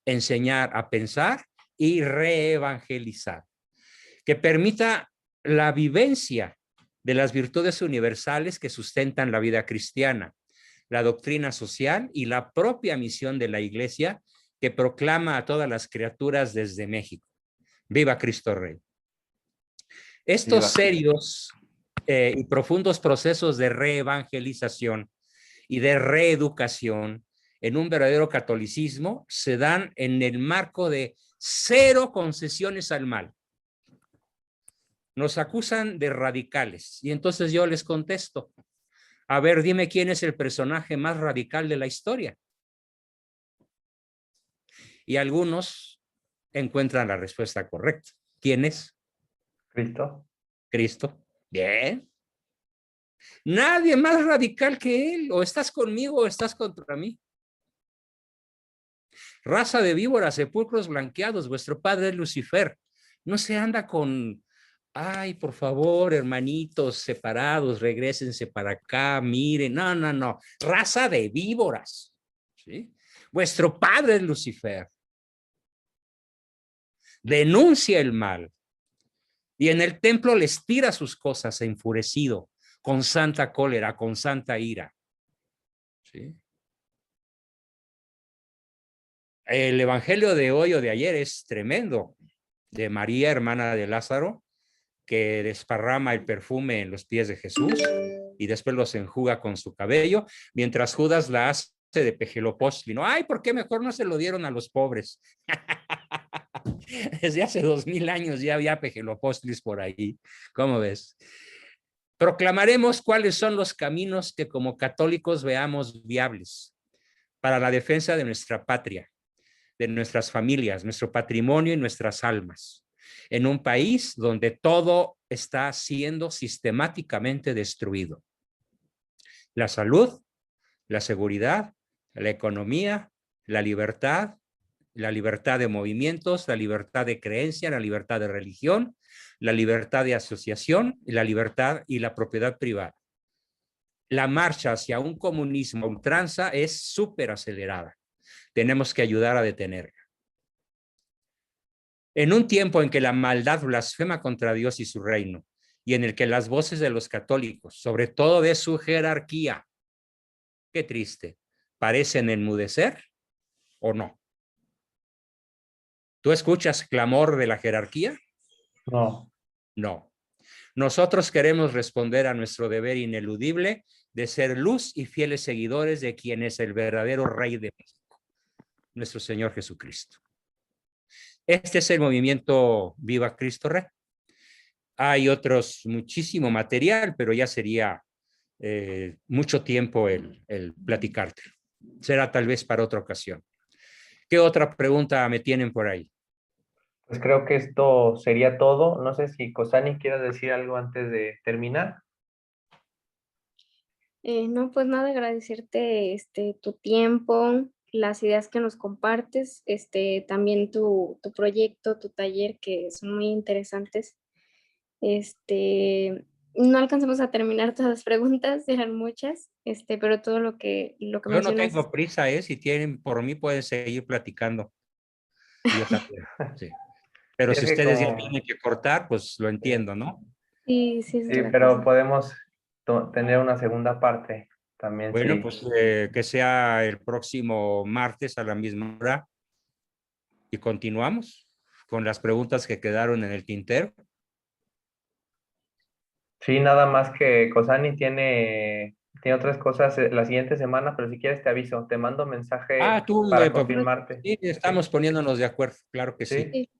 Speaker 3: Enseñar a pensar y reevangelizar. Que permita la vivencia de las virtudes universales que sustentan la vida cristiana, la doctrina social y la propia misión de la Iglesia que proclama a todas las criaturas desde México. Viva Cristo Rey. Estos serios y profundos procesos de reevangelización y de reeducación en un verdadero catolicismo se dan en el marco de cero concesiones al mal. Nos acusan de radicales y entonces yo les contesto, a ver, dime quién es el personaje más radical de la historia. Y algunos encuentran la respuesta correcta. ¿Quién es?
Speaker 1: Cristo.
Speaker 3: Cristo. Bien. Nadie más radical que él. O estás conmigo o estás contra mí. Raza de víboras, sepulcros blanqueados, vuestro padre es Lucifer. No se anda con, ay, por favor, hermanitos separados, regrésense para acá, miren. No, no, no. Raza de víboras. ¿Sí? Vuestro padre es Lucifer. Denuncia el mal. Y en el templo les tira sus cosas enfurecido, con santa cólera, con santa ira. ¿Sí? El evangelio de hoy o de ayer es tremendo, de María, hermana de Lázaro, que desparrama el perfume en los pies de Jesús y después los enjuga con su cabello, mientras Judas la hace de pejelopóstlino. Ay, ¿por qué mejor no se lo dieron a los pobres? Desde hace 2000 años ya había pejelopóstlis por ahí. ¿Cómo ves? Proclamaremos cuáles son los caminos que como católicos veamos viables para la defensa de nuestra patria, de nuestras familias, nuestro patrimonio y nuestras almas, en un país donde todo está siendo sistemáticamente destruido. La salud, la seguridad, la economía, la libertad de movimientos, la libertad de creencia, la libertad de religión, la libertad de asociación, la libertad y la propiedad privada. La marcha hacia un comunismo a ultranza es súper acelerada. Tenemos que ayudar a detenerla. En un tiempo en que la maldad blasfema contra Dios y su reino, y en el que las voces de los católicos, sobre todo de su jerarquía, qué triste, parecen enmudecer o no. ¿Tú escuchas clamor de la jerarquía?
Speaker 1: No.
Speaker 3: No. Nosotros queremos responder a nuestro deber ineludible de ser luz y fieles seguidores de quien es el verdadero Rey de México, nuestro Señor Jesucristo. Este es el movimiento Viva Cristo Rey. Hay otros, muchísimo material, pero ya sería mucho tiempo el platicarte. Será tal vez para otra ocasión. ¿Qué otra pregunta me tienen por ahí?
Speaker 1: Pues creo que esto sería todo. No sé si Cosani quiere decir algo antes de terminar.
Speaker 2: No, pues nada, agradecerte tu tiempo, las ideas que nos compartes, también tu proyecto, tu taller, que son muy interesantes. No alcanzamos a terminar todas las preguntas, eran muchas, pero todo lo que
Speaker 3: Yo no
Speaker 2: mencionas.
Speaker 3: tengo prisa, si tienen, por mí pueden seguir platicando. Yo también, sí. Pero
Speaker 1: Sí,
Speaker 3: si
Speaker 1: es que
Speaker 3: ustedes ya
Speaker 1: como...
Speaker 3: tienen que cortar, pues lo entiendo, ¿no?
Speaker 2: Sí, sí, esa es
Speaker 1: Sí,
Speaker 2: la
Speaker 1: pero
Speaker 2: cosa.
Speaker 1: podemos tener una segunda parte también,
Speaker 3: Bueno,
Speaker 1: sí.
Speaker 3: pues que sea el próximo martes a la misma hora y continuamos con las preguntas que quedaron en el tintero.
Speaker 1: Sí, nada más que Cosani tiene otras cosas la siguiente semana, pero si quieres te aviso, te mando mensaje
Speaker 3: Tú,
Speaker 1: para confirmarte.
Speaker 3: sí, estamos poniéndonos de acuerdo, claro que sí,
Speaker 1: Sí,
Speaker 2: Sí,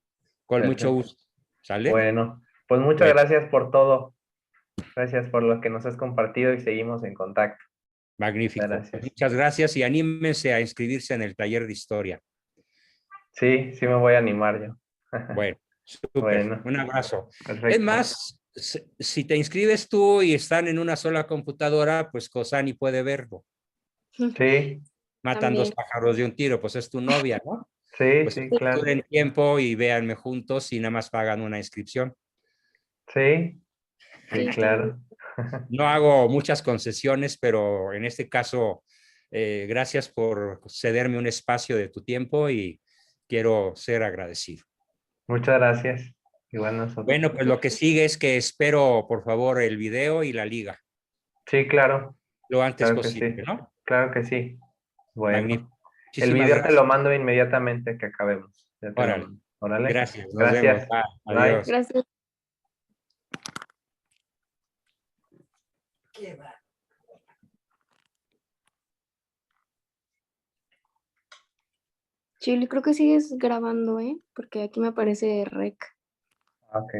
Speaker 3: con mucho
Speaker 1: perfecto.
Speaker 3: gusto. ¿Sale?
Speaker 1: Bueno, pues muchas
Speaker 3: Bueno,
Speaker 1: gracias por todo. Gracias por lo que nos has compartido y seguimos en contacto.
Speaker 3: magnífico. Pues
Speaker 1: Gracias.
Speaker 3: muchas gracias y anímense a inscribirse en el taller de historia.
Speaker 1: Sí, sí me voy a animar yo.
Speaker 3: Bueno, súper.
Speaker 1: Bueno,
Speaker 3: Un abrazo. Es
Speaker 1: perfecto.
Speaker 3: más, si te inscribes tú y están en una sola computadora, pues Cosani puede verlo.
Speaker 1: Sí,
Speaker 3: Matan dos
Speaker 2: también.
Speaker 3: pájaros de un tiro, pues es tu novia, ¿no?
Speaker 1: sí,
Speaker 3: Pues
Speaker 1: sí, claro.
Speaker 3: den tiempo y véanme juntos y nada más pagan una inscripción.
Speaker 1: Sí, sí,
Speaker 2: Sí, está muy
Speaker 1: claro.
Speaker 3: No hago muchas concesiones, pero en este caso, gracias por cederme un espacio de tu tiempo y quiero ser agradecido.
Speaker 1: Muchas gracias. Igual nosotros.
Speaker 3: Bueno, pues lo que sigue es que espero, por favor, el video y la liga
Speaker 1: Sí, claro,
Speaker 3: lo antes
Speaker 1: claro que
Speaker 3: posible,
Speaker 1: sí.
Speaker 3: ¿no?
Speaker 1: Claro que sí. Bueno,
Speaker 3: Magnífico.
Speaker 1: el
Speaker 3: Muchísimas
Speaker 1: video te lo
Speaker 3: gracias.
Speaker 1: mando inmediatamente que acabemos. Ya te lo
Speaker 3: Órale.
Speaker 1: mando. Órale.
Speaker 3: Gracias. Nos vemos.
Speaker 1: Gracias.
Speaker 3: Bye.
Speaker 1: Bye.
Speaker 3: Adiós.
Speaker 2: Gracias. Chile, creo que sigues grabando, ¿eh? Porque aquí me aparece rec.
Speaker 1: Ok.